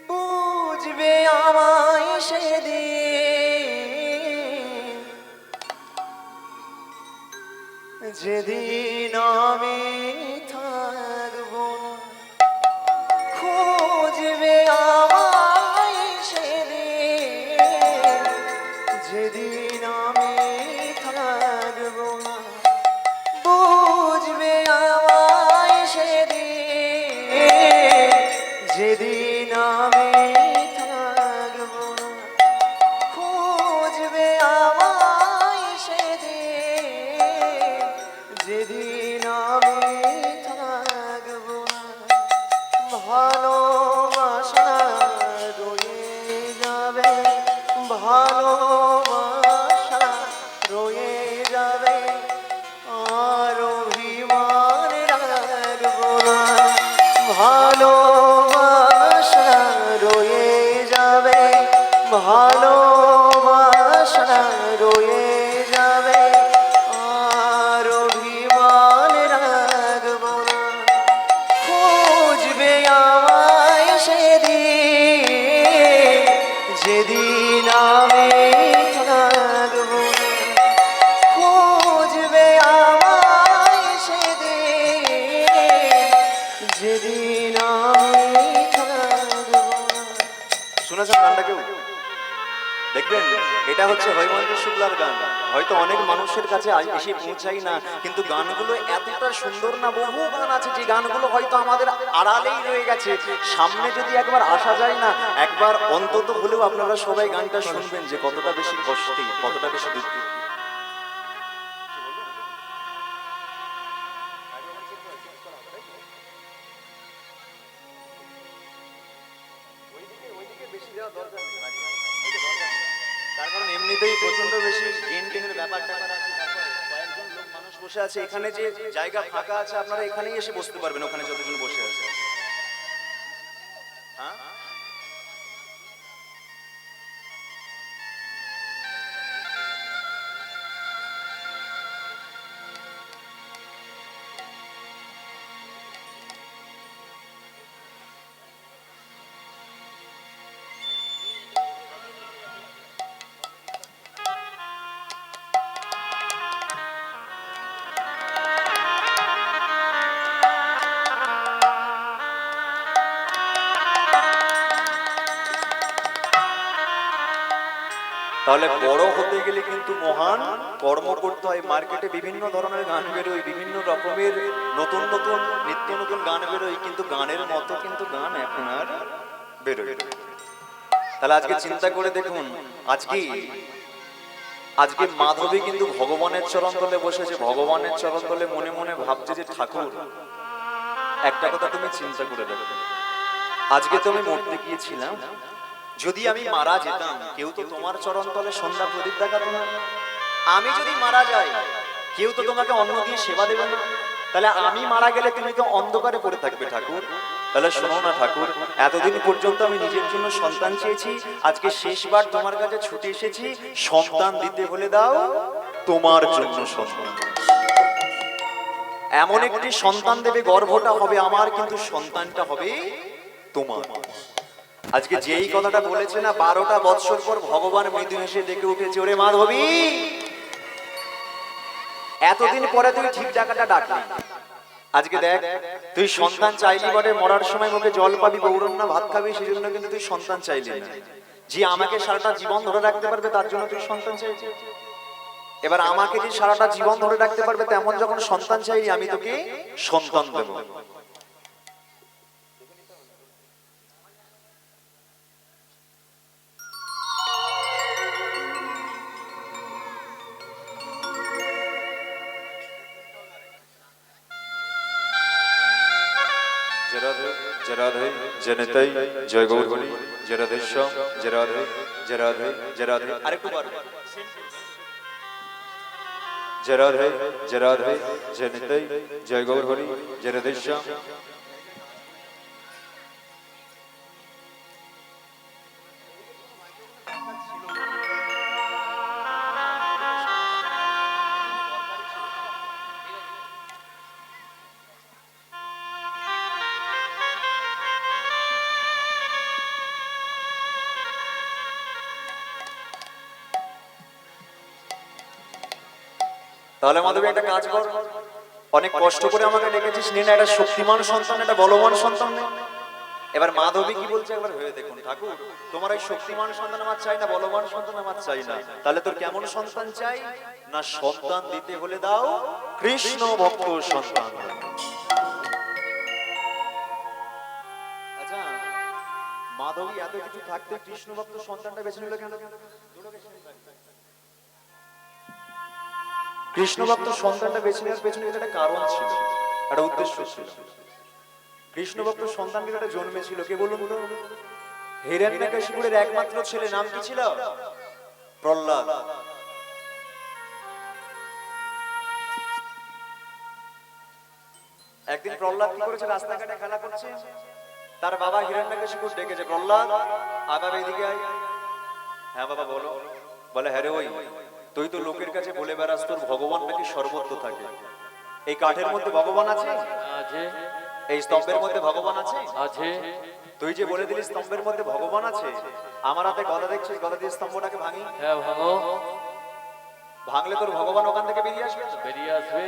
বুঝবে আমায় সেদিন, যেদিন আমি থাকবো না, খুঁজবে আমায় সেদিন, যেদিন আমি থাকবো না, বুঝবে আমায় সেদিন, যেদিন আমি থাকবো না, খুঁজবে আমায় সেদিন, যেদিন আমি থাকবো না। ভালোবাসা রয়ে যাবে, ভালোবাসা রয়ে যাবে, আর অভিমান রাখবো না। ভালোবাসা রয়ে যাবে, ভালোবাসা রয়ে যাবে, আর অভিমান রাখবো না। খুঁজবে আমায় সেদিন, যেদিন আমি থাকবো না, খুঁজবে আমায় সেদিন, যেদিন আমি থাকবো না। শুনেছেন গানটা কেউ? দেখবেন এটা হচ্ছে হৈমন্ত শুক্লার গান, হয়তো অনেক মানুষের কাছে এসে পৌঁছাই না, কিন্তু গানগুলো এতটা সুন্দর না। বহু গান আছে যে গানগুলো হয়তো আমাদের আড়ালেই রয়ে গেছে, সামনে যদি একবার আসা যায় না, একবার অন্তত হলেও আপনারা সবাই গানটা শুনবেন, যে কতটা বেশি কষ্টে, কতটা বেশি দুঃখ। তার কারণ এমনিতেই প্রচন্ড বেশি গেন টেনের ব্যাপার ট্যাপার আছে, তারপর কয়েকজন লোক মানুষ বসে আছে এখানে, যে জায়গা ফাঁকা আছে, আপনারা এখানেই এসে বসতে পারবেন, ওখানে যতজন বসে আছে। হ্যাঁ, তাহলে বড় হতে গেলে কিন্তু মহান কর্ম করতে হয়। মার্কেটে বিভিন্ন ধরনের গান বেরোয়, বিভিন্ন রকমের নতুন নতুন নিত্য নতুন গান বেরোয়, কিন্তু গানের মতো কিন্তু গান এখন আর বেরোয়। তাহলে আজকে চিন্তা করে দেখুন, আজকে আজকে মাধবী কিন্তু ভগবানের চরণ তলে বসেছে, ভগবানের চরণ তলে মনে মনে ভাবছে যে ঠাকুর, একটা কথা তুমি চিন্তা করে দেখো, আজকে তো আমি মরতে গিয়েছিলাম, যদি আমি মারা যেতাম, কেউ তো তোমার চরণ তলে সন্ধ্যা প্রদীপ দেখাতো না। আমি যদি মারা যাই, কেউ তো তোমাকে অন্ন দিয়ে সেবা দেবে না। তাহলে আমি মারা গেলে তুমি তো অন্ধকারে পড়ে থাকবে ঠাকুর। তাহলে তাহলে শোনো না ঠাকুর, এতদিন পর্যন্ত আমি নিজের জন্য সন্তান চেয়েছি, আজকে শেষবার তোমার কাছে ছুটে এসেছি, সন্তান দিতে হলে দাও তোমার জন্য সন্তান। এমন একটি সন্তান দেবে, গর্ভটা হবে আমার, কিন্তু সন্তানটা হবে তোমার। আজকে যেই কথাটা বলেছে না, 12টা বৎসর পর ভগবান মৃদু হেসে ডেকে উঠেছে, ওরে মাধবী, এতদিন পরে তুই ঠিক টাকাটা ডাকলি। আজকে দেখ, তুই সন্তান চাইলি বটে, মরার সময় মুখে জল পাবি, গৌরন্না ভাত খাবি, সেই জন্য কিন্তু তুই সন্তান চাইলি না। যে আমাকে সারাটা জীবন ধরে রাখতে পারবে তার জন্য তুই সন্তান চাইছি। এবার আমাকে যে সারাটা জীবন ধরে রাখতে পারবে তেমন যখন সন্তান চাইলি, আমি তোকে সন্তান দেব। জনতাই জয় গৌরী, জরাধেশ্বম জরাধে জরাধে জরাধে, আরেকটু বার, জরাধে জরাধে জনতাই জয় গৌরী, জরাধেশ্বম। তাহলে মাধবী একটা কাজ কর, অনেক কষ্ট করে আমাকে ডেকেছিস, নে না, একটা শক্তিমান সন্তান, একটা বলবান সন্তান নে। এবার মাধবী কি বলছে একবার ভেবে দেখুন ঠাকুর, তোমার এই শক্তিমান সন্তান আমার চাই না, বলবান সন্তান আমার চাই না, তাহলে তোর কেমন সন্তান চাই? না, সন্তান দিতে হলে দাও কৃষ্ণ ভক্ত সন্তান। আচ্ছা, মাধবী এত কিছু থাকতে কৃষ্ণ ভক্ত সন্তানটা বেছে নিল কেন? কৃষ্ণ ভক্ত সন্তানটা বেছে নেওয়ার পেছনে একটা কারণ ছিল, একটা উদ্দেশ্য ছিল। কৃষ্ণ ভক্ত সন্তানটির একটা জন্মেছিল, কে বলুন তো? হিরণ্যকশিপুরের একমাত্র ছেলে, নাম কি ছিল? প্রহ্লাদ। একদিন প্রহ্লাদ কি করেছে, রাস্তাঘাটে খেলা করছে, তার বাবা হিরণ্যকশিপুর ডেকেছে, প্রহ্লাদ আবার এদিকে আয়। হ্যাঁ বাবা বলো। বলে, হ্যাঁ রে, ওই তুই তো লোকের কাছে বলে বেড়াস তোর ভগবান নাকি সর্বত্র থাকে। এই কাঠের মধ্যে ভগবান আছে? আছে। এই স্তম্ভের মধ্যে ভগবান আছে? আছে। তুই যে বলে দিলি স্তম্ভের মধ্যে ভগবান আছে, আমার হাতে গদা দেখছিস, গদা দিয়ে স্তম্ভটাকে ভাঙি। হ্যাঁ ভাঙো। ভাঙলে তোর ভগবান ওখান থেকে বেরিয়ে আসবে? বেরিয়ে আসবে।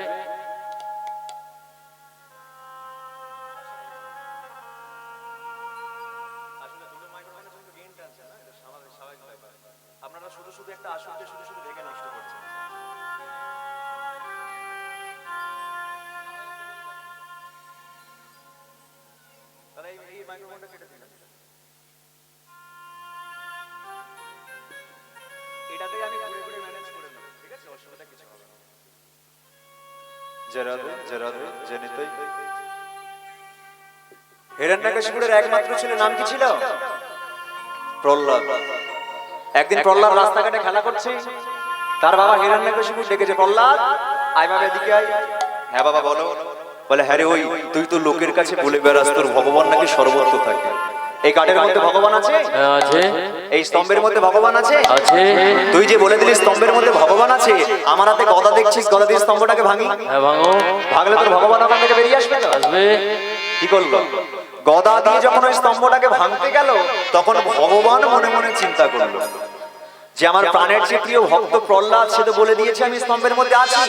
আপনারা শুধু শুধু একটা আসরকে শুধু শুধু ভেঙে নষ্ট করছেন। তাহলে এই মাইক্রোফোনটা কেটে দিন, এটাতেই আমি ঘুরে ঘুরে ম্যানেজ করে নেব, ঠিক আছে? অসুবিধা কিছু হবে না। জরাধে জরাধে জনিতাই। হিরণ্যকশিপুরের একমাত্র ছেলে, নাম কি ছিল? প্রহ্লাদ। একদিন প্রহ্লাদ রাস্তাঘাটে খেলা করছে, তার বাবা হিরণ্যকশিপুর ডেকেছে, প্রহ্লাদ আয় বাবা এদিকে আয়। হ্যাঁ বাবা বলো। বলে, হ্যাঁ রে, ওই তুই তো লোকের কাছে বলে বেড়াস তোর ভগবান নাকি সর্বত্র থাকে। এই কাঠের মধ্যে ভগবান আছে? হ্যাঁ আছে। এই স্তম্ভের মধ্যে ভগবান আছে? আছে। তুই যে বলে দিলি স্তম্ভের মধ্যে ভগবান আছে, আমার হাতে গদা দেখছিস, গদা দিয়ে স্তম্ভটাকে ভাঙি। হ্যাঁ ভাঙো। ভাঙলে তোর ভগবান ওখান থেকে বেরিয়ে আসবে? আসবে। কি করলো? গদা দিয়ে যখন ওই স্তম্ভটাকে ভাঙতে গেল, তখন ভগবান মনে মনে চিন্তা করলো যে আমার প্রাণের যে প্রিয় ভক্ত প্রহ্লাদ, সে তো বলে দিয়েছে আমি স্তম্ভের মধ্যে আছি,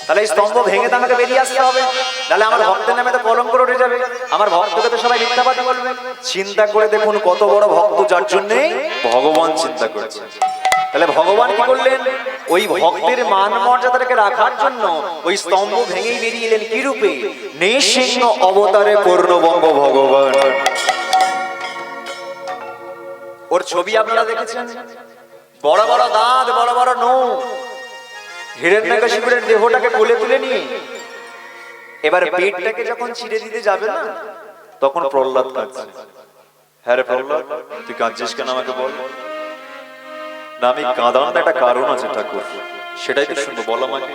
তাহলে এই স্তম্ভ ভেঙে তো আমাকে বেরিয়ে আসতে হবে, তাহলে আমার ভক্তের নামে তো কলঙ্ক উঠে যাবে, আমার ভক্তকে তো সবাই মিথ্যাবাদী বলবে। চিন্তা করে দেখুন কত বড় ভক্ত, যার জন্য ভগবান চিন্তা করছে। তাহলে ভগবান কি করলেন? ওই ভক্তের মান মর্যাদাকে রাখার জন্য ওই স্তম্ভ ভেঙেই বেরিয়ে এলেন। কি রূপে? নৃসিংহ অবতারে পূর্ণবঙ্গ ভগবান। ওর ছবি আপনারা দেখেছেন, বড় বড় দাঁত, বড় বড় নখ, হিরণ্যকশিপুরের দেহটাকে কোলে তুলে নিয়ে এবার পেটটাকে যখন ছিঁড়ে দিতে যাবে না, তখন প্রহ্লাদ কাঁদছে। হ্যাঁ রে প্রহ্লাদ, তুই কাঁদছিস কেন আমাকে বল। না, আমি কাঁদার একটা কারণ আছে ঠাকুর, সেটাই তো শুনবো, বল আমাকে।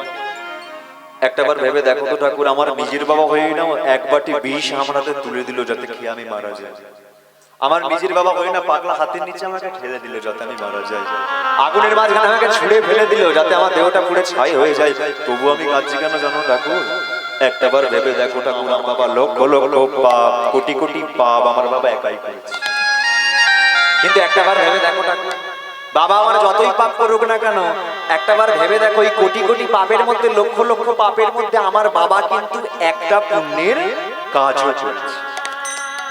একটাবার ভেবে দেখো তো ঠাকুর, আমার নিজের বাবা হয়েই না এক বাটি বিষ আমার হাতে তুলে দিল যাতে খেয়ে আমি মারা যাই। আমার নিজের বাবা হয়ে না পাগলা হাতের নিচে আমাকে ঠেলে দিল যাতে আমি মারা যাই। আগুনের মাঝখানে আমাকে ছুঁড়ে ফেলে দিল যাতে আমার দেহটা পুড়ে ছাই হয়ে যায়। তবু আমি কাঁদছি কেন জানো ঠাকুর? একটাবার ভেবে দেখো ঠাকুর, আমার বাবা লক্ষ লক্ষ পাপ, কোটি কোটি পাপ আমার বাবা একাই করেছে। কিন্তু একটাবার ভেবে দেখো ঠাকুর, বাবা আমার যতই পাপ করুক না কেন, একটাবার ভেবে দেখো এই কোটি কোটি পাপের মধ্যে, লক্ষ লক্ষ পাপের মধ্যে আমার বাবা কিন্তু একটা পুণ্যের কাজও করেছে।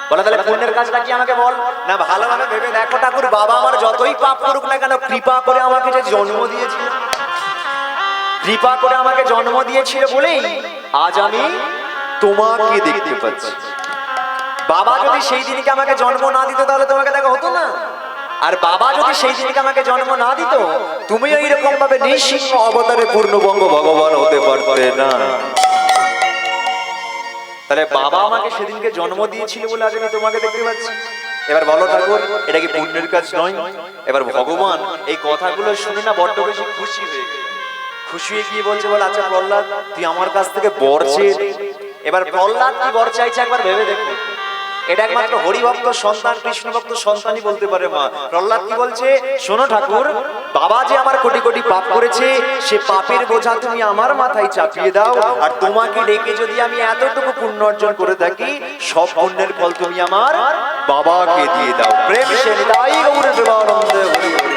বলে তাহলে পুণ্যের কাজটা কি আমাকে বল না। ভালোভাবে ভেবে দেখো ঠাকুর, বাবা আমার যতই পাপ করুক না কেন, কৃপা করে আমাকে যে জন্ম দিয়েছিল, কৃপা করে আমাকে জন্ম দিয়েছিল বলেই আজ আমি তোমাকে দেখতে পাচ্ছি। বাবা যদি সেই দিনকে আমাকে জন্ম না দিত তাহলে তোমাকে দেখা হতো না। আর বাবা যদি সেই দিনকে আমাকে জন্ম না দিত, তুমি এইরকম ভাবে নৃসিংহ অবতারে পূর্ণবঙ্গ ভগবান হতে পারতে না। তাহলে বাবা আমাকে সেদিনকে জন্ম দিয়েছিল বলে আজ আমি তোমাকে দেখতে পাচ্ছি। এবার বলো ঠাকুর, এটা কি পুণ্যের কাজ নয়? এবার ভগবান এই কথাগুলো শুনে না বড্ড বেশি খুশি হয়ে গেল। খুশি হয়ে গিয়ে বলছে, বলে আচ্ছা প্রহ্লাদ, তুই আমার কাছ থেকে বর চেয়ে। এবার প্রহ্লাদ কি বর চাইছে একবার ভেবে দেখো। এটা একমাত্র হরিভক্ত সন্তান, কৃষ্ণ ভক্ত সন্তানই বলতে পারে মা। প্রহ্লাদ কি বলছে, শোনো ঠাকুর, বাবা যে আমার কোটি কোটি পাপ করেছে, সে পাপের বোঝা তুমি আমার মাথায় চাপিয়ে দাও। আর তোমাকে ডেকে যদি আমি এতটুকু পুণ্য অর্জন করে থাকি, সব পুণ্যের ফল তুমি আমার বাবাকে দিয়ে দাও। প্রেম সে নিতাই গৌর প্রেমানন্দে হরি হরি।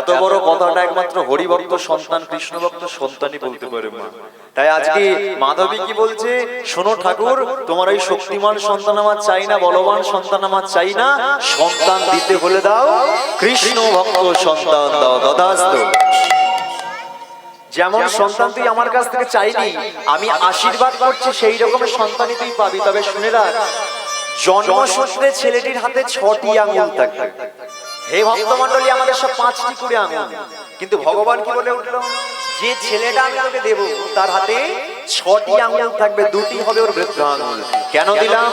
এত বড় কথাটা একমাত্র হরিভক্ত সন্তান, কৃষ্ণ ভক্ত সন্তানই বলতে পারে মা। তাই আজকে মাধবী কি বলছে, শোনো ঠাকুর, তোমার ওই শক্তিমান সন্তান আমার চাই না, বলবান সন্তান আমার চাই না, সন্তান দিতে হলে দাও কৃষ্ণ ভক্ত সন্তান দাও। তথাস্তু। যেমন সন্তান তুই আমার কাছ থেকে চাইলি, আমি আশীর্বাদ করছি সেই রকমের সন্তানই তুই পাবি। তবে শুনে রাখ, জন্মসূত্রে ছেলেটির হাতে 6টি আঙুল থাকবে। হে ভক্তমণ্ডলী, আমাদের সব 5টি করে আঙুল। কিন্তু ভগবান কি বলে উঠলো, যে ছেলেটা আমি তোকে দেব তার হাতে 6টি আঙুল থাকবে, 2টি হবে ওর বৃদ্ধ আঙুল। কেন দিলাম?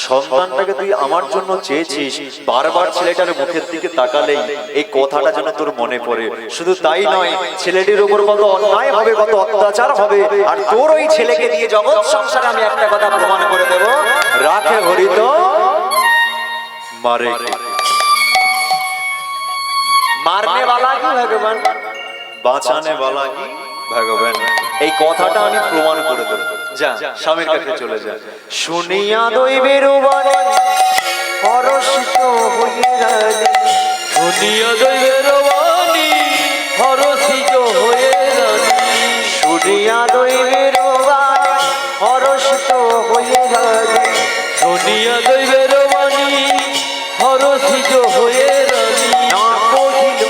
সন্তানটাকে তুই আমার জন্য চেয়েছিস, বারবার ছেলেটার মুখের দিকে তাকালেই এই কথাটা যেন তোর মনে পড়ে। শুধু তাই নয়, ছেলেটির উপর কত অন্যায় হবে, কত অত্যাচার হবে, আর তোর ওই ছেলেকে দিয়ে জগৎ সংসারে আমি একটা কথা প্রমাণ করে দেব, রাখে হরিত মারে। মারনে वाला কি ভগবান, বাঁচানে वाला কি ভগবান। এই কথাটা আমি প্রমাণ করে দেব। যা স্বামীর কাছে চলে যা। শুনিয়া দৈবের বাণী হরষিত হয়ে রানী, শুনিয়া দৈবের বাণী হরষিত হয়ে রানী, শুনিয়া দৈবের বাণী হরষিত হয়ে রানী, শুনিয়া দৈবের বাণী হরষিত হয়ে রানী। না কহিল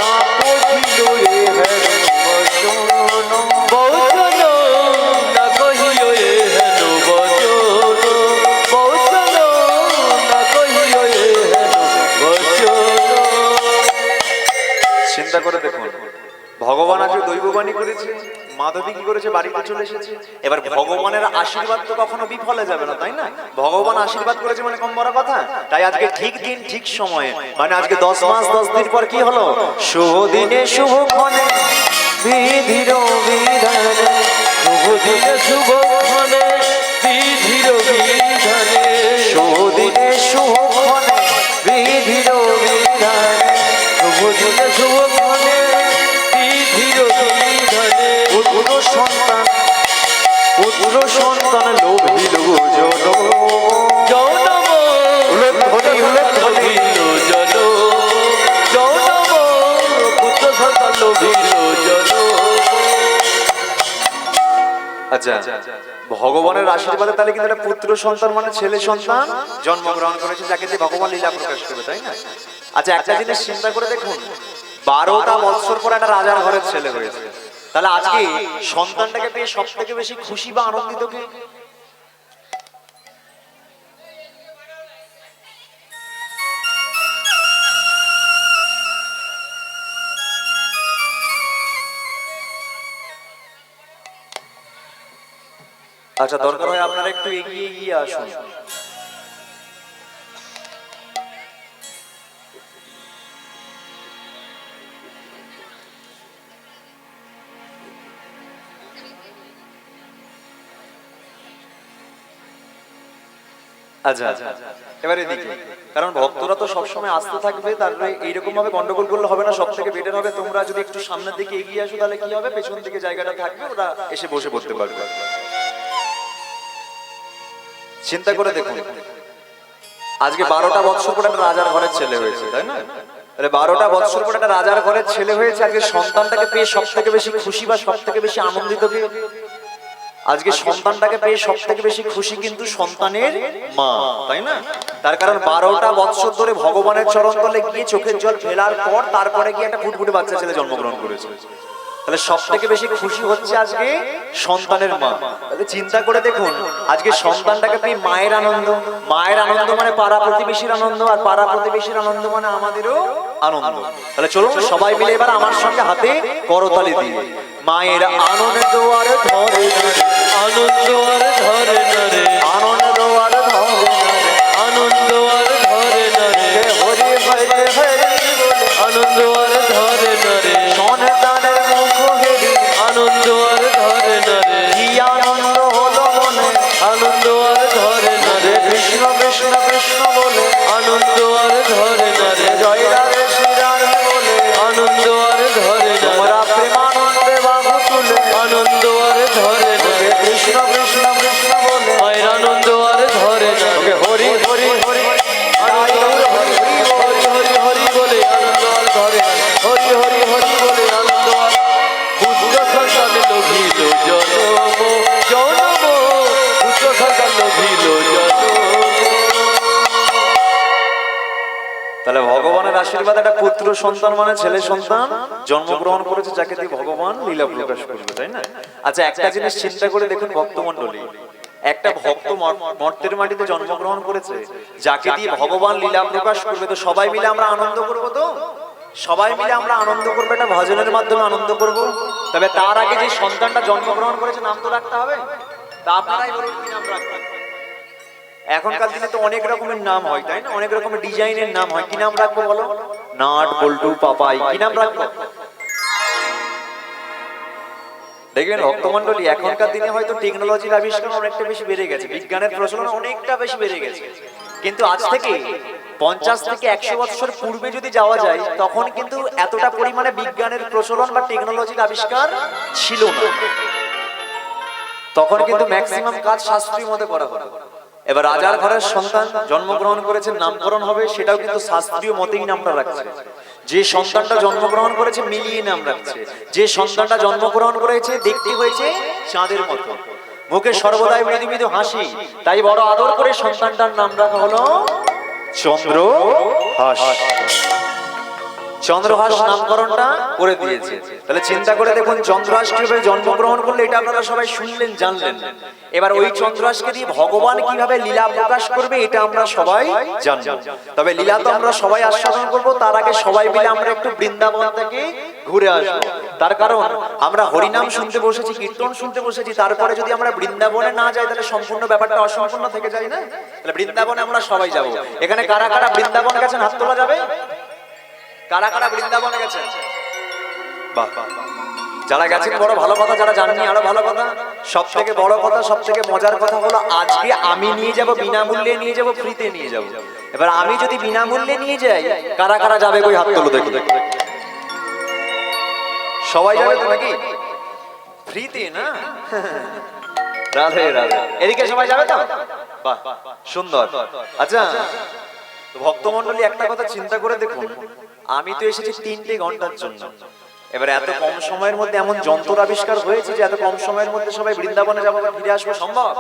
না কহিল রে হেন বচন, বচন না কহিও এ হেন বচন, বচন না কহিও এ হেন বচন। চিন্তা করে দেখুন, ভগবান আজ দৈববাণী করেছে, মাধবী কি করেছে, বাড়িতে চলে এসেছে। এবার ভগবানের আশীর্বাদ তো কখনো বিফলে যাবে না, তাই না? ভগবান আশীর্বাদ করেছে মানে কম বড় কথা। তাই আজকে ঠিক দিন ঠিক সময়ে, মানে আজকে 10 মাস 10 দিন পর কি হলো, শুভ দিনে শুভ ক্ষণে বিধির বিধানে, শুভ দিনে শুভ ক্ষণে বিধির বিধানে, শুভ দিনে শুভ ক্ষণে বিধির বিধানে, শুভ দিনে শুভ ক্ষণে বিধির বিধানে। পুত্র সন্তান লোভিল জন, জনম লোভিল জন, জনম পুত্র সন্তান লোভিল জন। আচ্ছা, ভগবানের আশীর্বাদে তাহলে কিন্তু একটা পুত্র সন্তান মানে ছেলে সন্তান জন্মগ্রহণ করেছে, যাকে দিয়ে ভগবান লীলা প্রকাশ করবে, তাই না? আচ্ছা, একটা জিনিস চিন্তা করে দেখুন, 12টা বৎসর পর একটা রাজার ঘরের ছেলে হয়েছে। তাহলে আজকে সন্তানটাকে পেয়ে সব থেকে বেশি খুশি বা আনন্দিত কে? আচ্ছা, দরকার হয় আপনারা একটু এগিয়ে গিয়ে আসুন। আচ্ছা এবারে এদিকে, কারণ ভক্তরা তো সবসময় আসতে থাকবে, তারপরে এইরকম ভাবে গন্ডগোল করলে হবে না। সব থেকে বেটার হবে তোমরা যদি একটু সামনের দিকে এগিয়ে আসো, তাহলে কি হবে, পেছন দিকে জায়গাটা থাকবে, ওরা এসে বসে পড়তে পারবে। চিন্তা করে দেখুন, আজকে 12টা বৎসর পরে একটা রাজার ঘরের ছেলে হয়েছে, তাই না? তাহলে 12টা বৎসর পরে একটা রাজার ঘরের ছেলে হয়েছে, আজকে সন্তানটাকে পেয়ে সব থেকে বেশি খুশি বা সব থেকে বেশি আনন্দিত কে? আজকে সন্তানটাকে পেয়ে সব থেকে বেশি খুশি কিন্তু সন্তানের মা, তাই না? তার কারণ 12টা বৎসর ধরে ভগবানের চরণ তলে গিয়ে চোখের জল ফেলার পর তারপরে গিয়ে একটা ফুটফুটে বাচ্চা ছেলে জন্মগ্রহণ করেছে। তাহলে সব থেকে বেশি খুশি হচ্ছে আজকে সন্তানের মা। তাহলে চিন্তা করে দেখুন, আজকে সন্তানটাকে পেয়ে মায়ের আনন্দ, মায়ের আনন্দ মানে পাড়া প্রতিবেশীর আনন্দ, আর পাড়া প্রতিবেশীর আনন্দ মানে আমাদেরও আনন্দ। তাহলে চলুন সবাই মিলে এবার আমার সঙ্গে হাতে করতালি দিয়ে মায়ের আনন্দ আর ধরে আনন্দ আর ধরে নরে, আনন্দ আর ধরে আনন্দ আর ধরে নরে, হরি হরে হরি বলে আনন্দ আর ধরে নরে, সন্তানের মুখ হেরি আনন্দ আর ধরে নরে, কি আনন্দ হলো মনে, আনন্দ আর ধরে নরে, কৃষ্ণ কৃষ্ণ কৃষ্ণ বলে আনন্দ আর ধরে নরে, জয় রাধে শ্রী রাধে বলে আনন্দ আর ধরে নরে, তোমরা প্রেমানন্দে বাবু তুলে আনন্দ আর ধরে নরে, কৃষ্ণ কৃষ্ণ কৃষ্ণ বলে মায়ের আনন্দ আর ধরে নরে, হরি হরি হরি হরি হরি হরি বলে আনন্দ আর ধরে নরে, হরি হরি হরি বলে আনন্দ আর পুত্র সন্তান লোভিল জনম জনম, পুত্র সন্তান লোভিল জনম। তাহলে ভগবানের আশীর্বাদ একটা পুত্র সন্তান মানে ছেলে সন্তান জন্মগ্রহণ করেছে, যাকে দিয়ে ভগবান লীলা প্রকাশ করবে, তাই না? আচ্ছা একটা জিনিস চিন্তা করে দেখুন ভক্তমণ্ডলী, একটা ভক্ত মর্তের মাটিতে জন্মগ্রহণ করেছে, যাকে দিয়ে ভগবান লীলা প্রকাশ করবে, তো সবাই মিলে আমরা আনন্দ করবো, তো সবাই মিলে আমরা আনন্দ করবো, একটা ভজনের মাধ্যমে আনন্দ করব। তবে তার আগে যে সন্তানটা জন্মগ্রহণ করেছে নাম তো রাখতে হবে, তা আপনারাই বলুন কি নাম রাখবেন? এখনকার দিনে তো অনেক রকমের নাম হয়, তাই না? অনেক রকমের ডিজাইনের নাম হয়, কি নাম রাখবো বলো? নাট, বল্টু, পাপাই, কি নাম রাখবো? দেখবেন ভক্তমণ্ডলী, এখনকার দিনে হয়তো টেকনোলজির আবিষ্কার অনেকটা বেশি বেড়ে গেছে, বিজ্ঞানের প্রচলন অনেকটা বেশি বেড়ে গেছে, কিন্তু আজ থেকে 50 থেকে 100 বছর পূর্বে যদি যাওয়া যায়, তখন কিন্তু এতটা পরিমাণে বিজ্ঞানের প্রচলন বা টেকনোলজির আবিষ্কার ছিল না। তখন কিন্তু ম্যাক্সিমাম কাজ শাস্ত্রীয় মতে করা হতো। এবার রাজার ঘরের সন্তান জন্মগ্রহণ করেছে, নামকরণ হবে, সেটাও কিন্তু শাস্ত্রীয় মতেই নামটা রাখছে। যে সন্তানটা জন্মগ্রহণ করেছে মিলিয়ে নাম রাখছে, যে সন্তানটা জন্মগ্রহণ করেছে দেখতে হয়েছে চাঁদের মতো, মুখে সর্বদাই মৃদু মৃদু হাসি, তাই বড় আদর করে সন্তানটার নাম রাখা হলো চন্দ্রহাস। চন্দ্রহাস নামকরণটা করে দিয়েছে। তাহলে চিন্তা করে দেখুন চন্দ্রহাস কিভাবে জন্মগ্রহণ করলে, এটা আপনারা সবাই শুনলেন জানলেন। এবার ওই চন্দ্রহাসকে দিয়ে ভগবান কিভাবে লীলা প্রকাশ করবে এটা আমরা সবাই জানবো। তবে লীলা তো আমরা সবাই আস্বাদন করব, তার আগে সবাই মিলে আমরা একটু বৃন্দাবন থেকে ঘুরে আসবো। তার কারণ আমরা হরিনাম শুনতে বসেছি, কীর্তন শুনতে বসেছি, তারপরে যদি আমরা বৃন্দাবনে না যাই তাহলে সম্পূর্ণ ব্যাপারটা অসম্পূর্ণ থেকে যায় না? তাহলে বৃন্দাবনে আমরা সবাই যাব। এখানে কারা কারা বৃন্দাবন গেছেন হাত তোলা যাবে? কারা কারা বৃন্দাবনে গেছেন? বাহ, যারা গেছেন বড় ভালো কথা, যারা জানেননি আরো ভালো কথা। সব থেকে বড় কথা, সব থেকে মজার কথা হলো আজকে আমি নিয়ে যাব, বিনামূল্যে নিয়ে যাব, ফ্রিতে নিয়ে যাব। এবার আমি যদি বিনামূল্যে নিয়ে যাই, কারা কারা যাবে কই হাত তোলো দেখি। সবাই যাবে তো নাকি? ফ্রিতে না? রাধে রাধে। এদিকে সবাই যাবে তো? বাহ, সুন্দর। আচ্ছা ভক্তমণ্ডলী, একটা কথা চিন্তা করে দেখুন, আমি তো এসেছি 3 ঘন্টার জন্য। এবার এত কম সময়ের মধ্যে এমন যন্ত্র আবিষ্কার হয়েছে যে এত কম সময়ের মধ্যে সবাই বৃন্দাবনে যাবো বা ফিরে আসবো সম্ভব?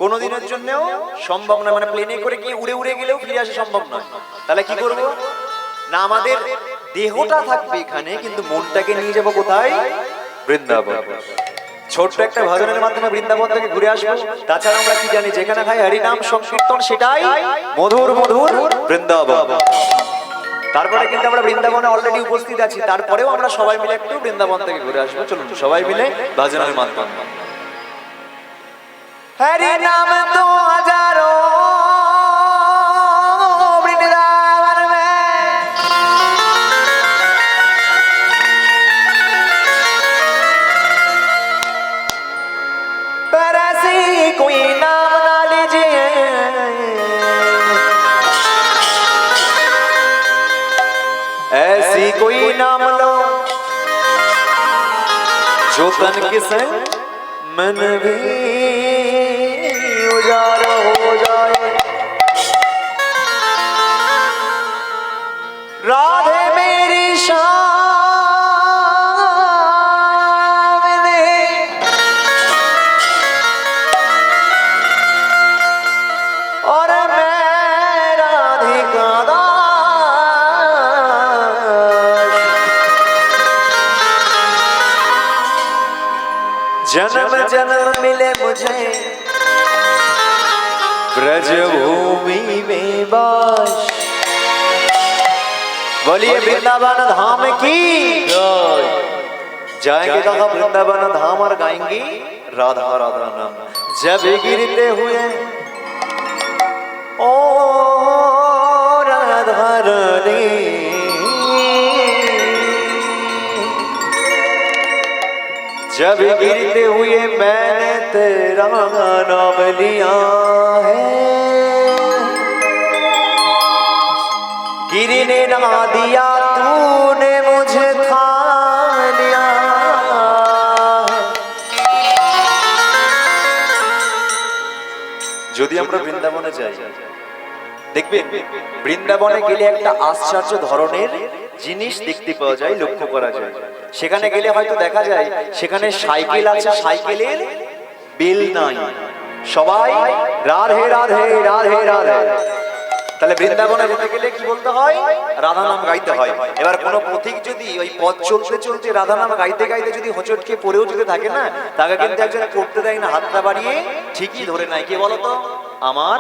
কোনোদিনের জন্যও সম্ভব না। মানে প্লেনে করে গিয়ে উড়ে উড়ে গেলেও ফিরে আসা সম্ভব নয়। তাহলে কি করব না, আমাদের দেহটা থাকবে এখানে, কিন্তু মনটাকে নিয়ে যাবো কোথায়? বৃন্দাবন। ছোট্ট একটা ভজনের মাধ্যমে বৃন্দাবন থেকে ঘুরে আসবো। তাছাড়া আমরা কি জানি, যেখানে ভাই হরিনাম সংকীর্তন সেটাই মধুর মধুর বৃন্দাবন। তারপরে কিন্তু আমরা বৃন্দাবনে অলরেডি উপস্থিত আছি, তারপরেও আমরা সবাই মিলে একটু বৃন্দাবন থেকে ঘুরে আসবো। চলুন সবাই মিলে ভজনের মাধ্যমে। হরি নাম তো হাজারো বৃন্দাবন মে, पर ऐसी कोई नाम ना लीजिए कोई नाम लो जो तन के संग मन भी उजाला हो जाए। राधे मेरी शाम ने और मैं राधिका दास। जन्म जन्म मिले मुझे ब्रजभूमि में बास। बोलिए वृंदावन धाम की জয়। जाएंगे कहा वृंदावन धाम और गाएंगे राधा राधा नाम। जब गिरते हुए ओ राधा रानी जब गिरते हुए मैंने तेरा नाम लिया है। गिरने ना दिया तूने मुझे थाम लिया। যদি আমরা বৃন্দাবনে যাই দেখবেন বৃন্দাবনে গেলে একটা আশ্চর্য ধরনের জিনিস দেখতে পাওয়া যায়, লক্ষ্য করা যায়। সেখানে গেলে হয়তো দেখা যায় সেখানে সাইকেল আছে, সাইকেলের বেল নাই, সবাই রাধে রাধে রাধে রাধে। তাহলে বৃন্দাবনে যেতে গেলে কি বলতে হয়? রাধা নাম গাইতে হয়। এবার কোনো পথিক যদি ওই পথ চলতে চলতে রাধা নাম গাইতে গাইতে যদি হোঁচটকে পড়েও যদি থাকে না, তাকে কিন্তু একজন করতে দেয় না, হাতটা বাড়িয়ে ঠিকই ধরে নেয়। কে বলতো? আমার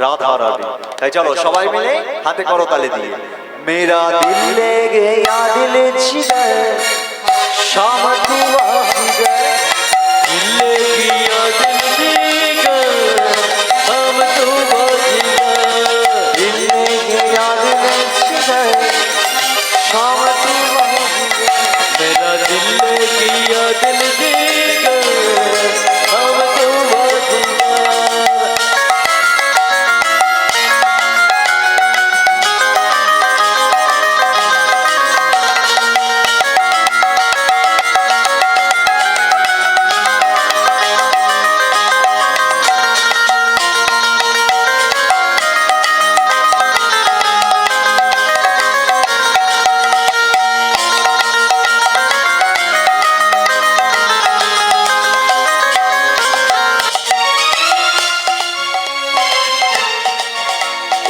রাধা রাধে। তাই চলো সবাই মিলে হাতে করতালি দিয়ে মেরা দিল লে গয়া দিল ছিলা শাম তু আজগর দিলে গিয়া দিল দিগর हम तो बाजीगर। दिल ले गया दिल छिला शाम तू आजगर। मेरा दिल ले गया दिल दिगर हम तो बाजीगर।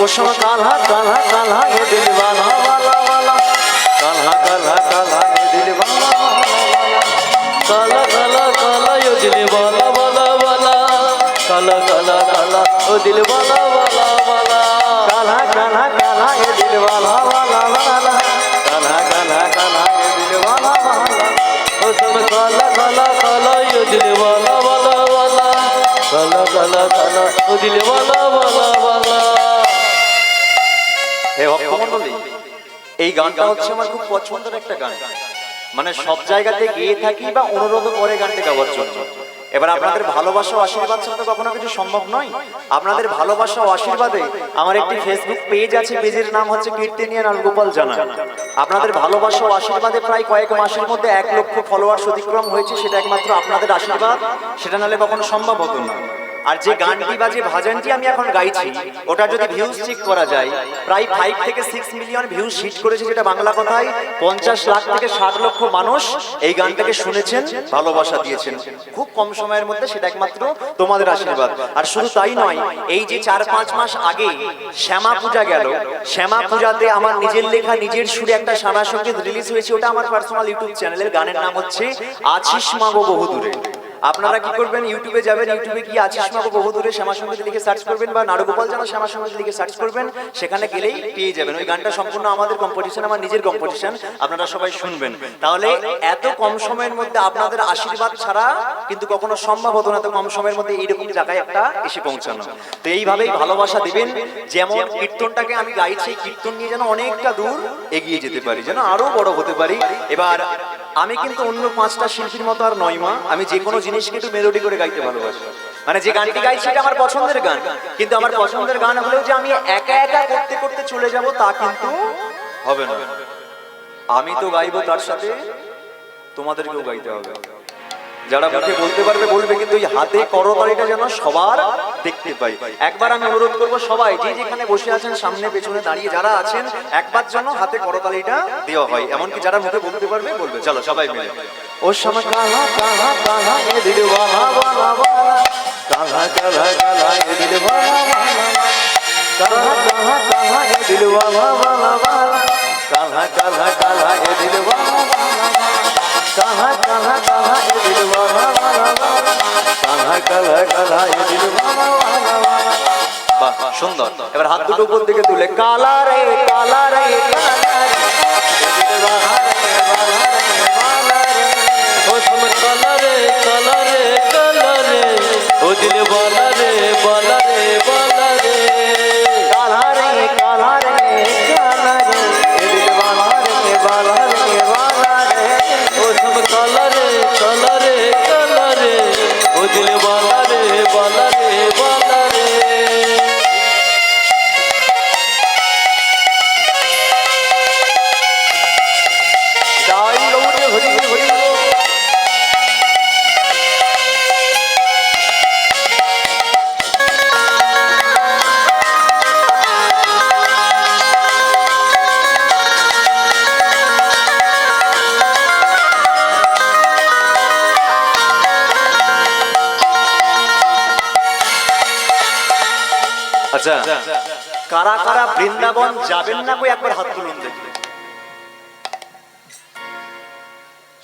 उसमें कान्हा कान्हा कान्हा ये दिल वाला वाला वाला कान्हा कान्हा कान्हा ये दिल वाला वाला काला काला काला यो दिल वाला वाला वाला काला काला काला ओ दिल वाला वाला वाला कान्हा कान्हा कान्हा ये दिल वाला वाला वाला कान्हा कान्हा कान्हा ये दिल वाला वाला ओ सब काला काला काला यो दिल वाला वाला वाला काला काला काला ओ दिल वाला वाला वाला। হে ভক্তমণ্ডলী, এই গানটা হচ্ছে আমার খুব পছন্দের একটা গান। মানে সব জায়গাতে গিয়ে থাকি বা অনুরোধ করে গানটা গাওয়ার জন্য। এবার আপনাদের ভালোবাসা ও আশীর্বাদ ছাড়া তো কখনো কিছু সম্ভব নয়। আপনাদের ভালোবাসা ও আশীর্বাদে আমার একটি ফেসবুক পেজ আছে, পেজের নাম হচ্ছে কীর্তনিয়া নালগোপাল জানা। আপনাদের ভালোবাসা ও আশীর্বাদে প্রায় কয়েক মাসের মধ্যে 1 লক্ষ ফলোয়ার্স অতিক্রম হয়েছে। সেটা একমাত্র আপনাদের আশীর্বাদ, সেটা নাহলে কখনো সম্ভব হতো না। আর যে গানটি বা যে ভজনটি আমি এখন গাইছি ওটা যদি ভিউজ চেক করা যায় প্রায় 5 থেকে 6 মিলিয়ন ভিউজ হিট করেছে, যেটা বাংলা কথায় 50 লাখ থেকে 60 লক্ষ মানুষ এই গানটাকে শুনেছেন, ভালোবাসা দিয়েছেন খুব কম সময়ের মধ্যে। সেটা একমাত্র তোমাদের আশীর্বাদ। আর শুধু তাই নয়, এই যে 4-5 মাস আগে শ্যামা পূজা গেল, শ্যামা পূজাতে আমার নিজের লেখা নিজের সুরে একটা শ্যামা সঙ্গীত রিলিজ হয়েছে। ওটা আমার পার্সোনাল ইউটিউব চ্যানেলের, গানের নাম হচ্ছে আছিস মাগো বহুদূরে। আপনারা কি করবেন, ইউটিউবে যাবেন, ইউটিউবে গিয়ে আছিস মাগো বহুদূরে শ্যামা সঙ্গীত লিখে সার্চ করবেন বা নারগোপাল জানা শ্যামা সঙ্গীত লিখে সার্চ করবেন, সেখানে গেলেই পেয়ে যাবেন। ওই গানটা সম্পূর্ণ আমাদের কম্পোজিশন, আমার নিজের কম্পোজিশন, আপনারা সবাই শুনবেন। তাহলে এত কম সময়ের মধ্যে আপনাদের আশীর্বাদ ছাড়া কিন্তু কখনো সম্ভব হতো না এত কম সময়ের মধ্যে এইরকম জায়গায় একটা এসে পৌঁছানো। তো এইভাবেই ভালোবাসা দিবেন। যেমন কীর্তনটাকে আমি গাইছি, কীর্তন নিয়ে যেন অনেকটা দূর এগিয়ে যেতে পারি, যেন আরো বড় হতে পারি। এবার আমি কিন্তু অন্য 5টা শিল্পীর মতো আর নয় মা, আমি যে কোনো জিনিসকে একটু মেলোডি করে গাইতে ভালোবাসি। মানে যে গানটি গাইছি এটা আমার পছন্দের গান, কিন্তু আমার পছন্দের গান হলেও যে আমি একা একা করতে করতে চলে যাব তা কিন্তু হবে না। আমি তো গাইবো, তার সাথে তোমাদেরকেও গাইতে হবে। যারা মুখে বলতে পারবে বলবে, কিন্তু এই হাতে করতালিটা যেন সবার দেখতে পাই। একবার আমি অনুরোধ করব, সবাই যে যেখানে বসে আছেন, সামনে পেছনে দাঁড়িয়ে যারা আছেন, একবার যেন হাতে করতালিটা দেওয়া হয়। এমনকি যারা মুখে বলতে পারবে বলবে। চলো সবাই মিলে। ও সময় কালা কালা কালা এ দিল বালা বালা বালা, কালা কালা কালা এ দিল বালা বালা, কালা কালা কালা এ দিল বালা বালা বালা, কালা কালা কালা এ দিল বালা বালা, কালা কালা কালা এ দিল বালা বালা বালা, কালা কালা কালা এ দিল বালা বালা বালা। বাহ, সুন্দর। এবার হাত দুটো উপর দিকে তুলে, কালা রে কালা রে কালা রে, এ দিল বালা রে বালা রে বালা রে, ও সময় কালা রে কালা রে কালা রে, ও দিল বালা রে বালা রে বালা রে, কালা রে কালা রে কালা রে, এ দিল বালা রে বালা রে বালা রে। ও সময় কালা রে কালা রে কালা রে, ও দিল বালা রে বালা রে বালা রে। জয় গৌর হরি হরি বল। আচ্ছা, কারা কারা বৃন্দাবন যাবেন না, কই একবার হাত তুলুন দেখি।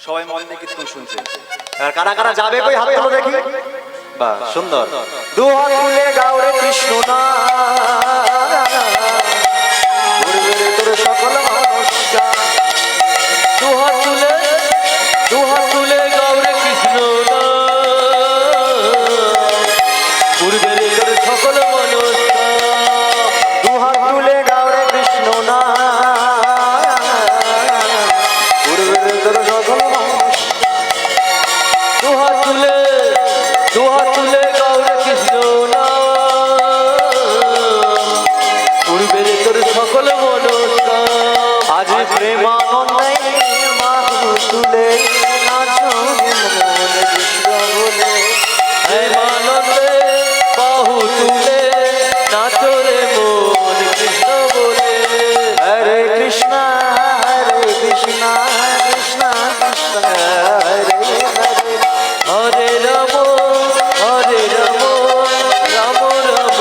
সবাই মন দিয়ে কীর্তন শুনছে। আর কারা কারা যাবে, কই হাত তুলো দেখি। বাহ, সুন্দর। দু হাত তুলে গাও রে কৃষ্ণ নাম, করবে রে তোর সকল নমস্কার। দু হাত তুলে গৌরে কৃষ্ণ নাম, পূর্বের তোর সকল মনস্কাম। দু হাত তুলে গাও রে কৃষ্ণ নাম, করবে রে তোর সকল নমস্কার। দু হাত তুলে গৌরে কৃষ্ণ নাম, পূর্বের তোর সকল মনস্কাম। আজ প্রেমানন্দে মাহু তুলে নাচো মন কৃষ্ণ বলে। প্রেমানন্দে বাহু তুলে নাচো রে মন কৃষ্ণ বলে। হরে কৃষ্ণ কৃষ্ণ কৃষ্ণ হরে হরে, হরে রাম রাম রাম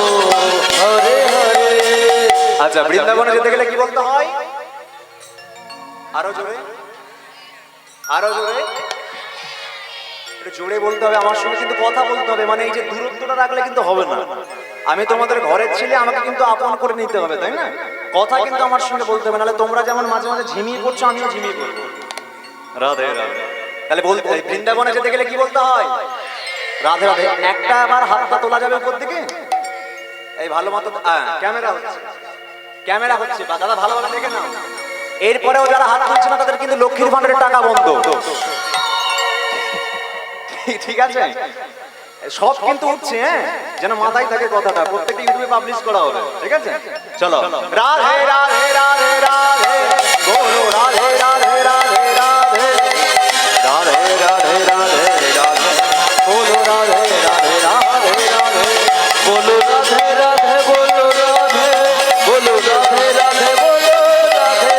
হরে হরে। আচ্ছা, বৃন্দাবনে যেতে গেলে কি বলতে হয়? আরো জোরে, আরো জোরে, একটু জোরে বলতে হবে আমার সঙ্গে, কিন্তু কথা বলতে হবে। মানে এই যে দূরত্বটা রাখলে কিন্তু হবে না। আমি তোমাদের ঘরের ছেলে, আমাকে কিন্তু আপন করে নিতে হবে, তাই না? কথা কিন্তু আমার সঙ্গে বলতে হবে, নাহলে তোমরা যেমন মাঝে মাঝে ঝিমিয়ে পড়ছো, আমিও ঝিমিয়ে পড়বো। রাধে রাধে। তাহলে বলতে, বৃন্দাবনে যেতে গেলে কি বলতে হয়? রাধে রাধে। একটা আবার হাতটা তোলা যাবে উপর দিকে, এই ভালো মতো। ক্যামেরা হচ্ছে, ক্যামেরা হচ্ছে, বা দাদা ভালোভাবে দেখে নাও। এরপরেও যারা হাত তুলছে না, তাদের কিন্তু লক্ষ্মীর ভান্ডারের টাকা বন্ধ। ঠিক আছে, সব কিন্তু উঠছে, হ্যাঁ, যেন মাথায় থাকে কথাটা। প্রত্যেকটা ইউটিউবে পাবলিশ করা হবে, ঠিক আছে? চলো, রাধে রাধে রাধে রাধে বলো, রাধে রাধে রাধে রাধে, রাধে রাধে রাধে রাধে বলো, রাধে রাধে রাধে রাধে বলো রাধে রাধে বলো রাধে, বলো রাধে রাধে বলো রাধে,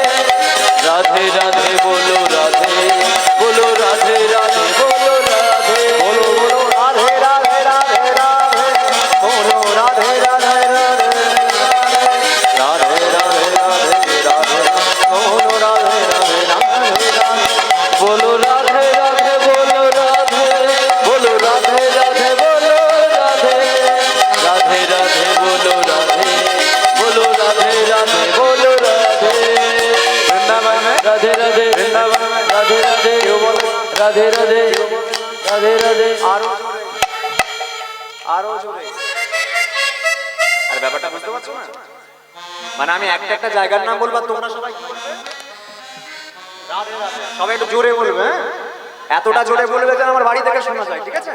রাধে রাধে বলো রাধে, বলো রাধে রাধে বলো রাধে, বলো বলো রাধে রাধে রাধে রাধে বলো, রাধে রাধে রাধে রাধে রাধে রাধে রাধে বলো, রাধে রাধে রাধে রাধে বলো রাধে রাধে বলো রাধে, বলো রাধে রাধে বলো রাধে, রাধে রাধে বলো রাধে, বলো রাধে রাধে বলো রাধে। বৃন্দাবন में রাধে রাধে বৃন্দাবন में রাধে রাধে কেউ বলে রাধে রাধে রাধে রাধে। আরো জোরে, আরো জোরে। আর ব্যাপারটা বুঝতে পারছো না? মানে আমি একটা একটা জায়গার নাম বলবো, আর তোমরা সবাই কি বলবে? রাধে রাধে। সবাই একটু জোরে বলবে, হ্যাঁ? এতটা জোরে বলবে যেন আমার বাড়ি থেকে শোনা যায়, ঠিক আছে?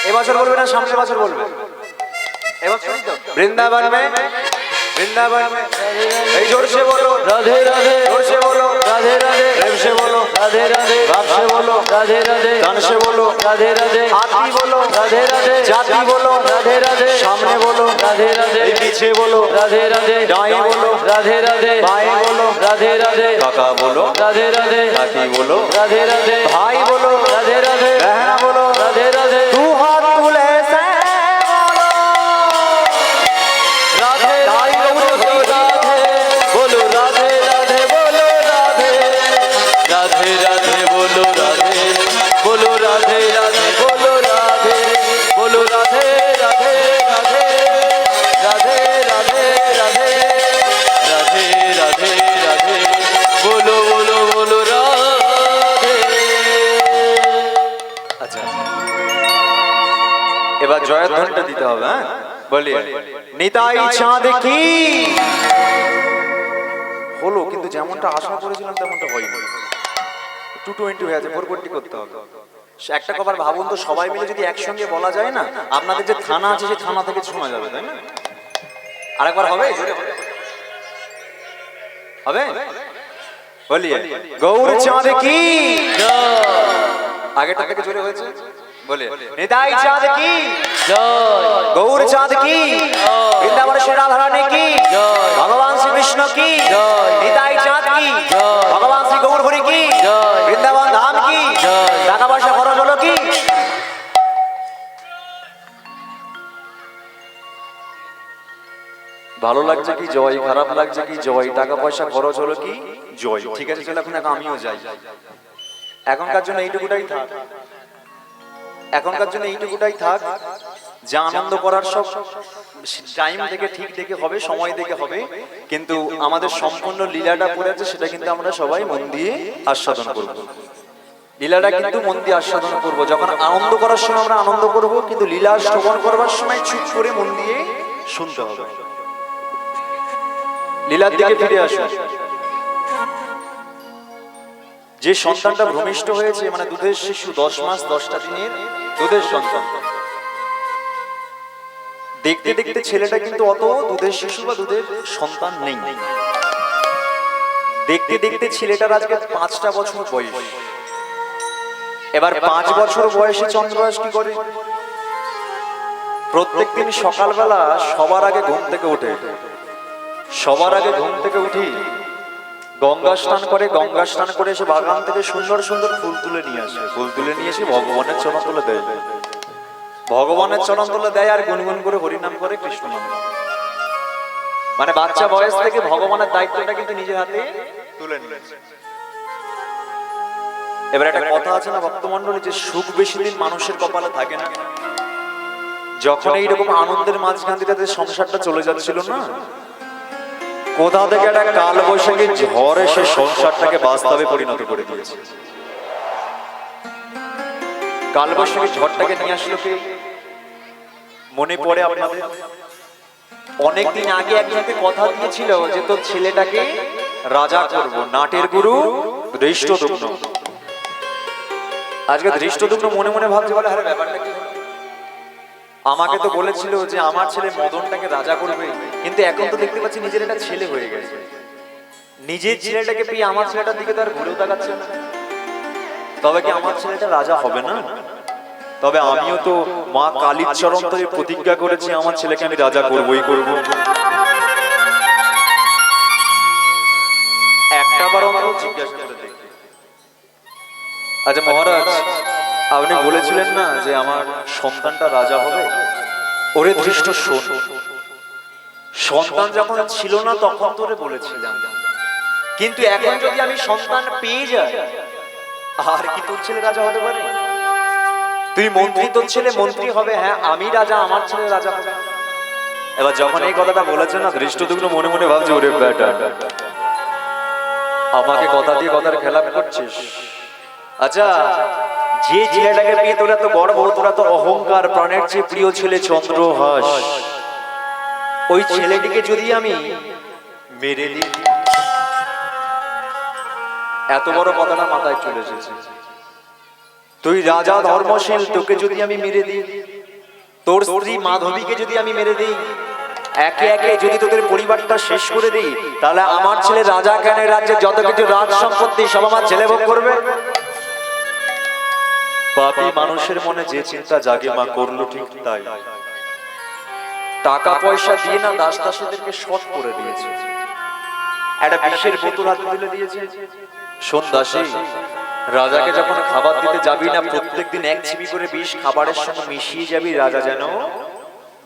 এবছর বলবে না, সামনের বছর বলবে। এবছরই তো। বৃন্দাবন में वृंदावन में এই जोर से बोलो राधे राधे जोर से बोलो राधे राधे प्रेम से बोलो राधे राधे भाव से बोलो राधे राधे धन से बोलो राधे राधे आदि बोलो राधे राधे जाति बोलो राधे राधे सामने बोलो राधे राधे पीछे बोलो राधे राधे दाएं बोलो राधे राधे बाएं बोलो राधे राधे काका बोलो राधे राधे काकी बोलो राधे राधे भाई बोलो राधे राधे बहना बोलो राधे राधे तू हाथ तुले से राधे बोलो राधे राधे बोलो राधे राधे राधे बोलो राधे बोलो राधे राधे बोलो राधे बोलो राधे राधे राधे राधे राधे राधे राधे राधे राधे बोलो बोलो बोलो राधे। আচ্ছা এবার জয়ধ্বনিটা দিতে হবে হ্যাঁ বলি নিতাই চাঁদ কি হলো কিন্তু যেমনটা আশা করেছিলাম তেমনটা হয়নি 220 হয়ে আছে 440 করতে হবে একটা কবার ভাবুন তো সবাই মিলে যদি একসঙ্গে বলা যায় না আপনাদের যে থানা আছে সেই থানা থেকে শোনা যাবে তাই না আরেকবার হবে হবে বলিয়ে গৌর চাঁদ কি আগেটা থেকে জোরে হয়েছে বলিয়ে নিতাই চাঁদ কি জয় গৌর চাঁদ কি বৃন্দাবনের শ্রী রাধা রানী কি ভগবান শ্রী কৃষ্ণ কি নিতাই চাঁদ কি ভগবান শ্রী গৌর হরি কি বৃন্দাবন ধাম কি টাকা পয়সা খরচ হলো কি ভালো লাগছে কি জয় খারাপ লাগছে কি জয় টাকা পয়সা খরচ হলো কি জয় ঠিক আছে চলে এখন আমিও যাই এখনকার জন্য এইটুকুটাই থাক এখনকার জন্য এইটুকুটাই থাক যা আনন্দ করার সব টাইম দেখে ঠিক দেখে হবে সময় দেখে হবে কিন্তু আমাদের সম্পূর্ণ লীলাটা পড়ে আছে সেটা কিন্তু আমরা সবাই মন দিয়ে আস্বাদন করব লীলাটা কিন্তু মন দিয়ে আস্বাদন করব যখন আনন্দ করার সময় আমরা আনন্দ করব কিন্তু লীলা শ্রবণ করবার সময় চুপ করে মন দিয়ে শুনতে হবে লীলার দিকে ফিরে আসুন যে সন্তানটা ভূমিষ্ঠ হয়েছে মানে দুধের শিশু 10 মাস 10টা দিনের দুধের সন্তান দেখতে দেখতে ছেলেটা কিন্তু অত দুধের শিশু বা দুধের সন্তান নেই দেখতে দেখতে ছেলেটার আজকে 5টা বছর বয়স এবার 5 বছর বয়সে চন্দ্রহাস কি করে প্রত্যেকদিন সকালবেলা সবার আগে ঘুম থেকে ওঠে সবার আগে ঘুম থেকে উঠি গঙ্গা স্নান করে গঙ্গা স্নান করে এসে বাগান থেকে সুন্দর সুন্দর ফুল তুলে নিয়ে আসে ফুল তুলে নিয়ে এসে ভগবানের চরণ তুলে দেয় ভগবানের চরণ তুলে দেয় আর গুনগুন করে হরিনাম করে কৃষ্ণ নাম মানে বাচ্চা বয়স থেকে ভগবানের দায়িত্বটা কিন্তু নিজের হাতে তুলে নিয়েছে এবার একটা কথা আছে না ভক্তমণ্ডলী যে সুখ বেশি দিন মানুষের কপালে থাকে না যখন এইরকম আনন্দের মাঝখান দিয়ে তাদের সংসারটা চলে যাচ্ছিল না কোথা থেকে একটা কাল বৈশাখী ঝড় এসে সংসারটাকে বাস্তবে পরিণত করে দিয়েছে কাল বৈশাখী ঝড়টাকে নিয়ে আসলো কে মনে পড়ে আপনাদের অনেকদিন আগে একজনকে কথা দিয়েছিল যে তোর ছেলেটাকে রাজা করব নাটের গুরু ধৃষ্টদ্যুম্ন আজকে ধৃষ্টদ্যুম্ন মনে মনে ভাবছে বলে আরে ব্যাপারটা কি আমাকে তো বলেছিল যে আমার ছেলে মদনটাকে রাজা করবে কিন্তু এখন তো দেখতে পাচ্ছি নিজের একটা ছেলে হয়ে গেছে নিজের ছেলেটাকে পেয়ে আমার ছেলেটার দিকে তো আর ঘুরেও তাকাচ্ছে না তবে কি আমার ছেলেটা রাজা হবে না তবে আমিও তো মা কালীর চরণ ধরে প্রতিজ্ঞা করেছি আমার ছেলেকে আমি রাজা করবই করব একটা বার আমারও জিজ্ঞাসা করে দেখি আচ্ছা মহারাজ আপনি বলেছিলেন না যে আমার সন্তানটা রাজা হবে ওরে ধৃষ্ট শোন সন্তান যখন ছিল না তখন তোরে বলেছিলাম কিন্তু এখন যদি আমি সন্তান পেয়ে যাই আর কি তোর ছেলে রাজা হতে পারে তুই মন্ত্রী তোর ছেলে মন্ত্রী হবে হ্যাঁ আমি রাজা আমার ছেলে রাজা হবে এবার যখন এই কথাটা বলেছে না ধৃষ্টদ্যুম্ন মনে মনে ভাবছে ওরে বেটা আমাকে কথা দিয়ে কথার খেলাপ করছিস আচ্ছা যে ছেলেটাকে পেয়ে তোরা তো গর্ব তোরা তো অহংকার প্রাণের চেয়ে প্রিয় ছেলে চন্দ্রহাস ওই ছেলেটিকে যদি আমি মেরে দিই এত বড় কথাটা মাথায় চলে এসেছে তুই রাজা ধর্মশীল তোকে যদি আমি মেরে দিই তোর স্ত্রী মাধবীকে যদি আমি মেরে দিই একে একে যদি তোদের পরিবারটা শেষ করে দিই, তাহলে আমার ছেলে রাজা কেন রাজ্যে যত কিছু রাজ সম্পত্তি সব আমার ছেলে ভোগ করবে। পাপী মানুষের মনে যে চিন্তা জাগে মা করলো ঠিক তাই। টাকা পয়সা দিয়ে না দাস দাসীদেরকে শর্ট করে দিয়েছে, একটা বিষের বোতল হাতে তুলে দিয়েছে। শোন দাসী, রাজাকে যখন খাবার দিতে যাবি না, প্রত্যেকদিন এক ছিপি করে বিষ খাবারের সঙ্গে মিশিয়ে যাবি, রাজা যেন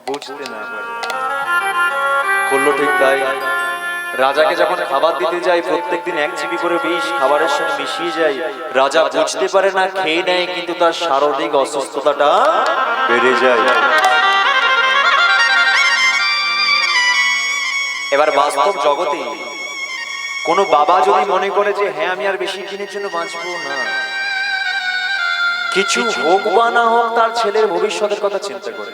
বুঝতে না পারে। করলো ঠিক তাই। রাজাকে যখন খাবার দিতে যাই, প্রত্যেকদিন এক ছিপি করে বিষ খাবারের সঙ্গে মিশিয়ে যায়, রাজা বুঝতে পারে না, খেয়ে নেয়, কিন্তু তার শারীরিক অসুস্থতাটা বেড়ে যায়। এবার বাস্তব জগতে কোন বাবা যদি মনে করে যে হ্যাঁ আমি আর বেশি দিনের জন্য বাঁচবো না, কিছু হোক বা না হোক তার ছেলের ভবিষ্যতের কথা চিন্তা করে,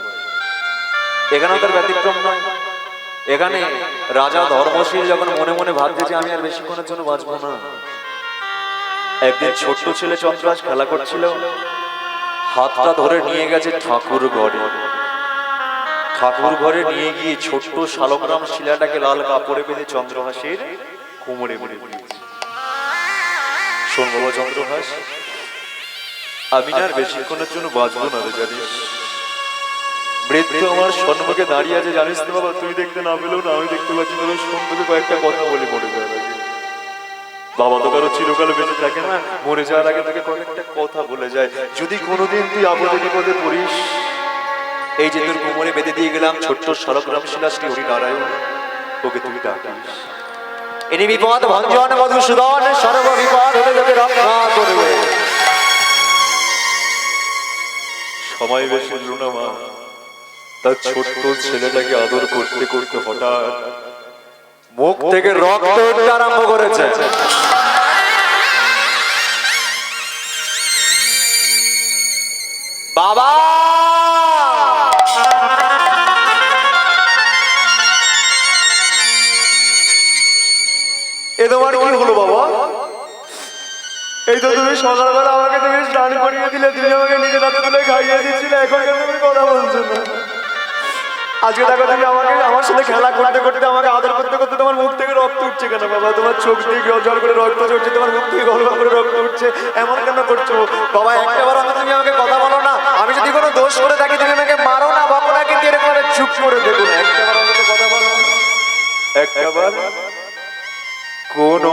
এখানেও তার ব্যতিক্রম নয়। এখানে রাজা ধর্মশীল যখন মনে মনে ভাবছে যে আমি আর বেশিক্ষণের জন্য বাঁচবো না, একদিন ছোট্ট ছেলে চন্দ্ররাজ খেলা করছিল, হাতটা ধরে নিয়ে গেছে ঠাকুর ঘরে। ঠাকুর ঘরে নিয়ে গিয়ে ছোট্ট শালগ্রাম শিলাটাকে লাল কাপড়ে বেঁধে চন্দ্রহাসের কোমরে বেঁধে দিয়েছে। শোন বাবা চন্দ্রহাস, আমি না আর বেশিক্ষণের জন্য বাঁচবো না রে, জানিস। বৃদ্ধ আমার সম্মুখে দাঁড়িয়ে আছে, জানিস তো বাবা, তুই দেখতে না পেলেও না আমি দেখতে পাচ্ছি, তবে সম্মুখে কয়েকটা কথা বলে মরে যাওয়ার আগে। বাবা তো কারো চিরকাল বেঁচে থাকে না, মরে যাওয়ার আগে তোকে কয়েকটা কথা বলে যায়। যদি কোনোদিন তুই আপদে বিপদে পড়িস, এই যে তোর কোমরে বেঁধে দিয়ে গেলাম ছোট্ট শালগ্রাম শিলা শ্রী হরিনারায়ণ, ওকে তুমি ডাকিস। ইনি বিপদ ভঞ্জন মধুসূদন, সর্ব বিপদ হতে তোকে রক্ষা করবে। সময় বেশি হলো না মা, তার ছোট্ট ছেলেটাকে আদর করতে করতে হঠাৎ মুখ থেকে রক্ত উঠতে আরম্ভ করেছে। বাবা এ তোমার কি হলো বাবা? এই তো তুমি সকালবেলা আমাকে তুমি স্নান করিয়ে দিলে, তুমি আমাকে নিজের হাতে তুলে খাইয়ে দিচ্ছিলে, এখন তুমি কথা বলছো না। আজকে দেখো তুমি আমাকে আমার সাথে খেলা করতে করতে আমাকে আদর করতে করতে তোমার মুখ থেকে রক্ত উঠছে কেন বাবা? তোমার চোখ দিয়ে জল করে রক্ত ঝরছে, তোমার মুখ থেকে গল করে রক্ত উঠছে, এমন কেন করছো বাবা? একটাবার তুমি আমাকে কথা বলো না। আমি যদি কোনো দোষ করে থাকি তুমি আমাকে মারো না, বাবা না, কিন্তু এরকম চুপ করে দেখো না। একটাবার আমাকে কথা বলো, একটাবার। কোন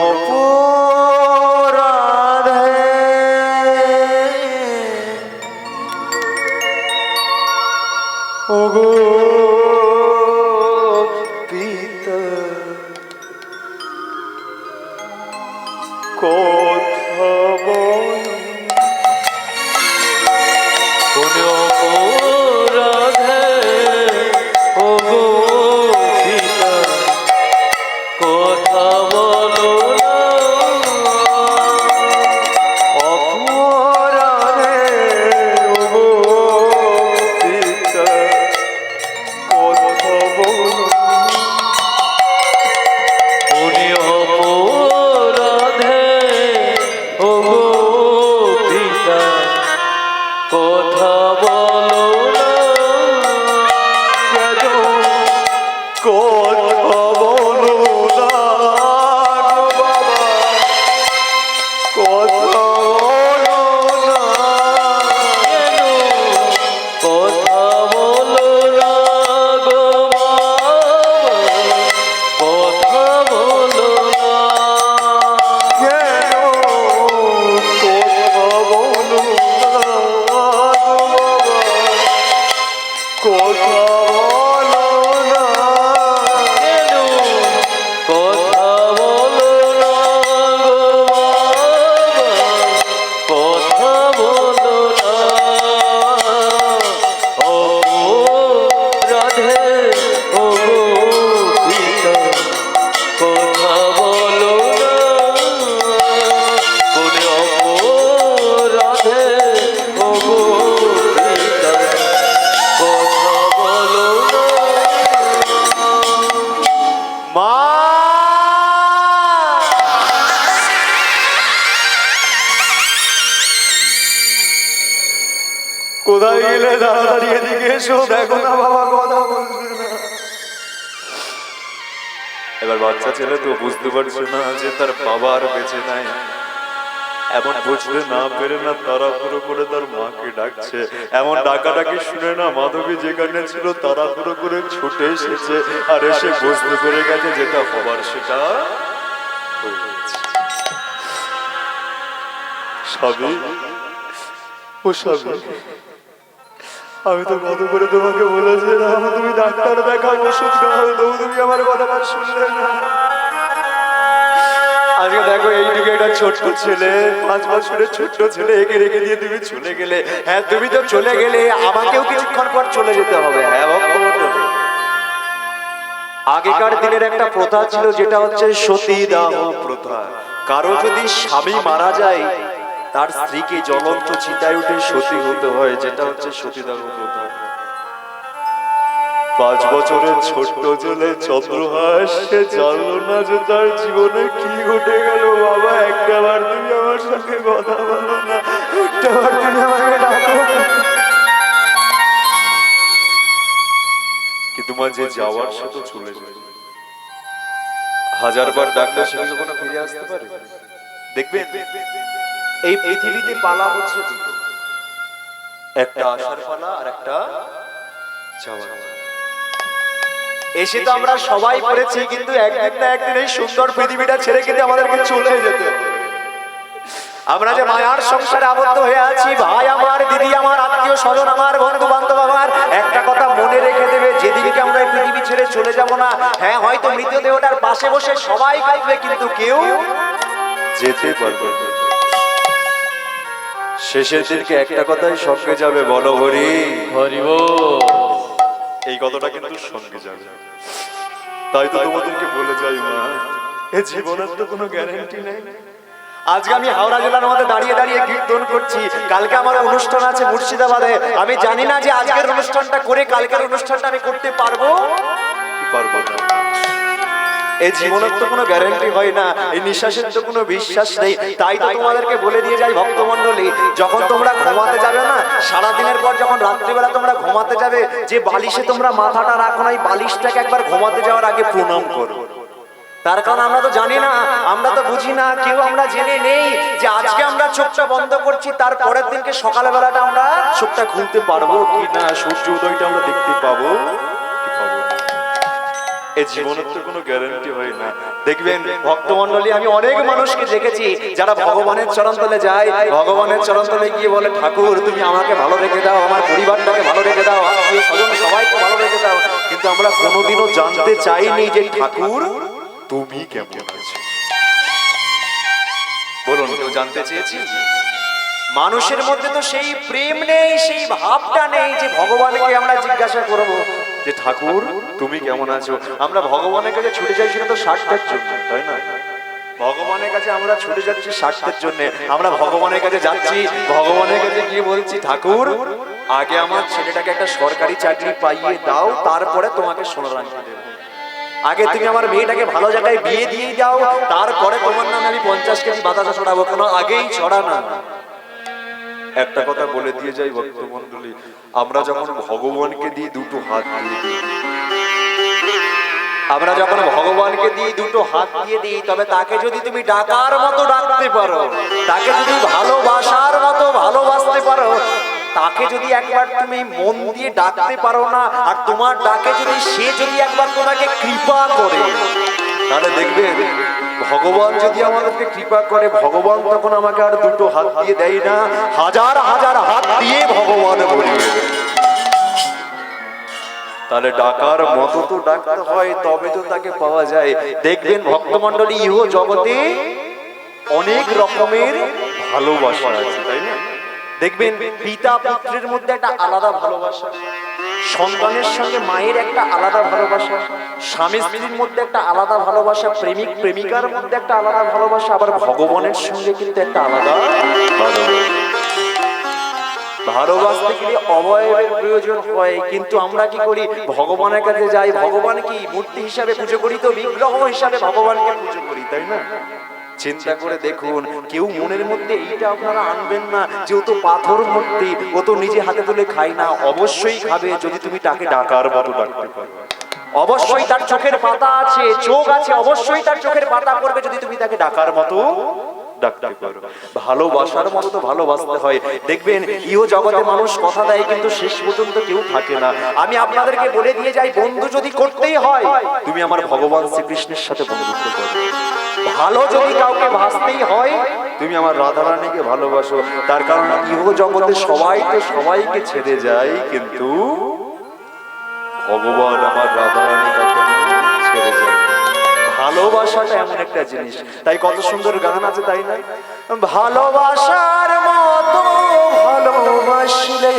অপরাধে ওগো পিতা কথা বল, কোন অপরাধে ওগো পিতা কথা বলো না। অপরাধে ওগো পিতা কথা বল, কোন অপরাধে ওগো পিতা কথা বলো না। কথা বলো না গো বাবা, কথা বলো না। কেন কথা বলো না গো বাবা, কথা বলো না। কেন কথা বলো না গো বাবা, কথা বলো না। কেন কথা বলো না গো বাবা, কথা বলো না। অপরাধে ওগো পিতা কথা বলো না। কোন অপরাধে ওগো পিতা কথা বলো না। মা কোথায় গেলে? তাড়াতাড়ি এদিকে এসো, দেখো না বাবা কথা বলছে না। এবার বাচ্চা ছেলে তো বুঝতে পারছে না যে তার বাবা আর বেঁচে নাই, এমন বুঝতে না পেরে না তাড়াহুড়ো করে তার মাকে ডাকছে। এমন ডাকাডাকি শুনে না মাধবী যেখানে ছিল তাড়াহুড়ো করে ছুটে এসেছে, আর এসে বুঝতে পেরে গেছে যেটা হবার সেটা হয়ে গেছে। স্বামী, ও স্বামী, আমি তো কত করে তোমাকে বলেছিলাম তুমি ডাক্তার দেখাও, ওষুধ খাও, তবু তুমি আমার কথাটা শুনলে না। আজকে দেখো এইদিকে একটা ছোট্ট ছেলে, 5 বছরের ছোট্ট ছেলে, একে রেখে দিয়ে তুমি চলে গেলে। হ্যাঁ তুমি তো চলে গেলে, আমাকেও কিছুক্ষণ পর চলে যেতে হবে। হ্যাঁ ভক্তমণ্ডলী, আগেকার দিনের একটা প্রথা ছিল যেটা হচ্ছে সতীদাহ প্রথা। কারো যদি স্বামী মারা যায় তার স্ত্রীকে জ্বলন্ত চিতায় উঠে সতী হতে হয়, যেটা হচ্ছে সতীদাহ প্রথা। 5 বছরের ছোট্ট ছেলে চন্দ্রহাস, সে জানলো না যে তার জীবনে কি ঘটে গেল। বাবা একটা বার তুমি আমার সঙ্গে কথা বলো না, একটা বার তুমি আমাকে ডাকো। কিন্তু মা যে যাওয়ার সে তো চলে যায়, 1000 বার ডাকলে সে কি কখনো ফিরে আসতে পারে? দেখবেন এই পৃথিবীতে পালা হচ্ছে দুটো, একটা আসার পালা আর একটা যাওয়ার পালা। এসে তো আমরা সবাই করেছি, কিন্তু একদিন না একদিন এই সুন্দর পৃথিবীটা ছেড়ে কিন্তু আমাদেরকে চলে যেতে হবে। আমরা যে মায়ার সংসারে আবদ্ধ হয়ে আছি, ভাই আমার, দিদি আমার, আত্মীয় স্বজন আমার, বন্ধু বান্ধব আমার, একটা কথা মনে রেখে দেবে, যেদিনকে আমরা এই পৃথিবী ছেড়ে চলে যাব না, হ্যাঁ হয়তো মৃতদেহটার পাশে বসে সবাই কাঁদবে, কিন্তু কেউ যেতে পারবে না। শেষের দিনকে একটা কথাই সঙ্গে যাবে, বলো হরি হরি বল। এই কথাটা কিন্তু সঙ্গে যাবে। তাই তো তোমাদেরকে বলে যাই মা, এ জীবনের তো কোনো গ্যারান্টি নেই। আজকে আমি হাওড়া জেলার মধ্যে দাঁড়িয়ে দাঁড়িয়ে কীর্তন করছি, কালকে আমার অনুষ্ঠান আছে মুর্শিদাবাদে। আমি জানি না যে আজকের অনুষ্ঠানটা করে কালকের অনুষ্ঠানটা আমি করতে পারবো কি পারবো না। এই জীবনের তো কোনো গ্যারান্টি হয় না, এই নিঃশ্বাসের তো কোনো বিশ্বাস নেই। তাই তো তোমাদেরকে বলে দিয়ে যাই ভক্তমণ্ডলী, যখন তোমরা ঘুমাতে যাবে না, সারাদিনের পর যখন রাত্রিবেলা তোমরা ঘুমাতে যাবে, যে বালিশে তোমরা মাথাটা রাখো না, এই বালিশটাকে একবার ঘুমাতে যাওয়ার আগে প্রণাম করো। তার কারণ আমরা তো জানি না, আমরা তো বুঝি না, কেউ আমরা জেনে নেই যে আজকে আমরা চোখটা বন্ধ করছি, তার পরের দিনকে সকালবেলাটা আমরা চোখটা খুলতে পারবো কি না, সূর্য উদয়টা আমরা দেখতে পাবো কি পাবো না। এই জীবনের তো কোনো গ্যারান্টি হয় না। দেখবেন ভক্তমণ্ডলী, আমি অনেক মানুষকে দেখেছি যারা ভগবানের চরণতলে যায়, ভগবানের চরণতলে গিয়ে বলে, ঠাকুর তুমি আমাকে ভালো রেখে দাও, আমার পরিবারটাকে ভালো রেখে দাও, আত্মীয় স্বজন সবাইকে ভালো রেখে দাও। কিন্তু আমরা কোনোদিনও জানতে চাইনি যে ঠাকুর তুমি কেমন আছো? বলুন, কেউ জানতে চেয়েছি? মানুষের মধ্যে তো সেই প্রেম নেই, সেই ভাবটা নেই যে ভগবানকে আমরা জিজ্ঞাসা করব যে ঠাকুর তুমি কেমন আছো। আমরা ভগবানের কাছে ছুটে যাই সেটা তো স্বার্থের জন্য, তাই না? ভগবানের কাছে আমরা ছুটে যাচ্ছি স্বার্থের জন্য। আমরা ভগবানের কাছে যাচ্ছি, ভগবানের কাছে গিয়ে বলছি, ঠাকুর আগে আমার ছেলেটাকে একটা সরকারি চাকরি পাইয়ে দাও, তারপরে তোমাকে সোনার আংটি দেব। আগে তুমি আমার মেয়েটাকে ভালো জায়গায় বিয়ে দিয়ে দাও, তারপরে তোমার নামে আমি 50 কেজি বাতাসা ছড়াবো। কোনো আগেই ছড়া না। একটা কথা বলে দিয়ে যাই ভক্তমণ্ডলী, আমরা যখন ভগবানকে দিয়ে দুটো হাত দিয়ে দিই, আমরা যখন ভগবানকে দিয়ে দুটো হাত দিয়ে দিই, তবে তাকে যদি তুমি ডাকার মতো ডাকতে পারো, তাকে যদি ভালোবাসার মতো ভালোবাসতে পারো, তাকে যদি একবার তুমি মন দিয়ে ডাকতে পারো না, আর তোমার ডাকে যদি সে যদি একবার তোমাকে কৃপা করে, তাহলে দেখবে ভগবান যদি আমাদেরকে কৃপা করে, ভগবান তখন আমাকে আর দুটো হাত দিয়ে দেয় না, হাজার হাজার হাত দিয়ে ভগবান ভরিয়ে দেয়। তাহলে ডাকার মতো তো ডাকতে হয়, তবে তো তাকে পাওয়া যায়। দেখবেন ভক্তমণ্ডলী, ইহ জগতে অনেক রকমের ভালোবাসা আছে, তাই না? দেখবেন পিতা পুত্রের মধ্যে একটা আলাদা ভালোবাসা, সন্তানের সঙ্গে মায়ের একটা আলাদা ভালোবাসা, স্বামী স্ত্রীর মধ্যে একটা আলাদা ভালোবাসা, প্রেমিক প্রেমিকার মধ্যে একটা আলাদা ভালোবাসা, আবার ভগবানের সঙ্গে কিন্তু একটা আলাদা ভালোবাসা। ভালোবাসতে গেলে অবয়বের প্রয়োজন হয়, কিন্তু আমরা কি করি? ভগবানের কাছে যাই, ভগবান কি মূর্তি হিসাবে পুজো করি, তো বিগ্রহ হিসাবে ভগবানকে পুজো করি, তাই না? চিন্তা করে দেখুন, কেউ মনের মধ্যে এইটা আপনারা আনবেন না যে ও তো পাথর মূর্তি, ও তো নিজে হাতে তুলে খায় না। অবশ্যই খাবে যদি তুমি তাকে ডাকার মতো ডাকতে পারো, অবশ্যই তার চোখের পাতা আছে, চোখ আছে, অবশ্যই তার চোখের পাতা পড়বে যদি তুমি তাকে ডাকার মতো ডাকতে পারো। ভালোবাসার মতো তো ভালোবাসতে হয়। দেখবেন ইহ জগতে মানুষ কথা দেয় কিন্তু শেষ পর্যন্ত কেউ থাকে না। আমি আপনাদেরকে বলে দিয়ে যাই, বন্ধু যদি করতেই হয় তুমি আমার ভগবান শ্রীকৃষ্ণের সাথে বন্ধুত্ব করো। ভালো যদি কাউকে ভাসতেই হয় তুমি আমার রাধারানীকে ভালোবাসো। তার কারণ ইহ জগতে সবাই তো সবাইকে ছেড়ে যায়, কিন্তু ভগবান আমার রাধারানী কখনো ছেড়ে যায়। ভালোবাসাটা এমন একটা জিনিস, তাই কত সুন্দর গান আছে তাই না? ভালোবাসার মতো ভালোবাসলে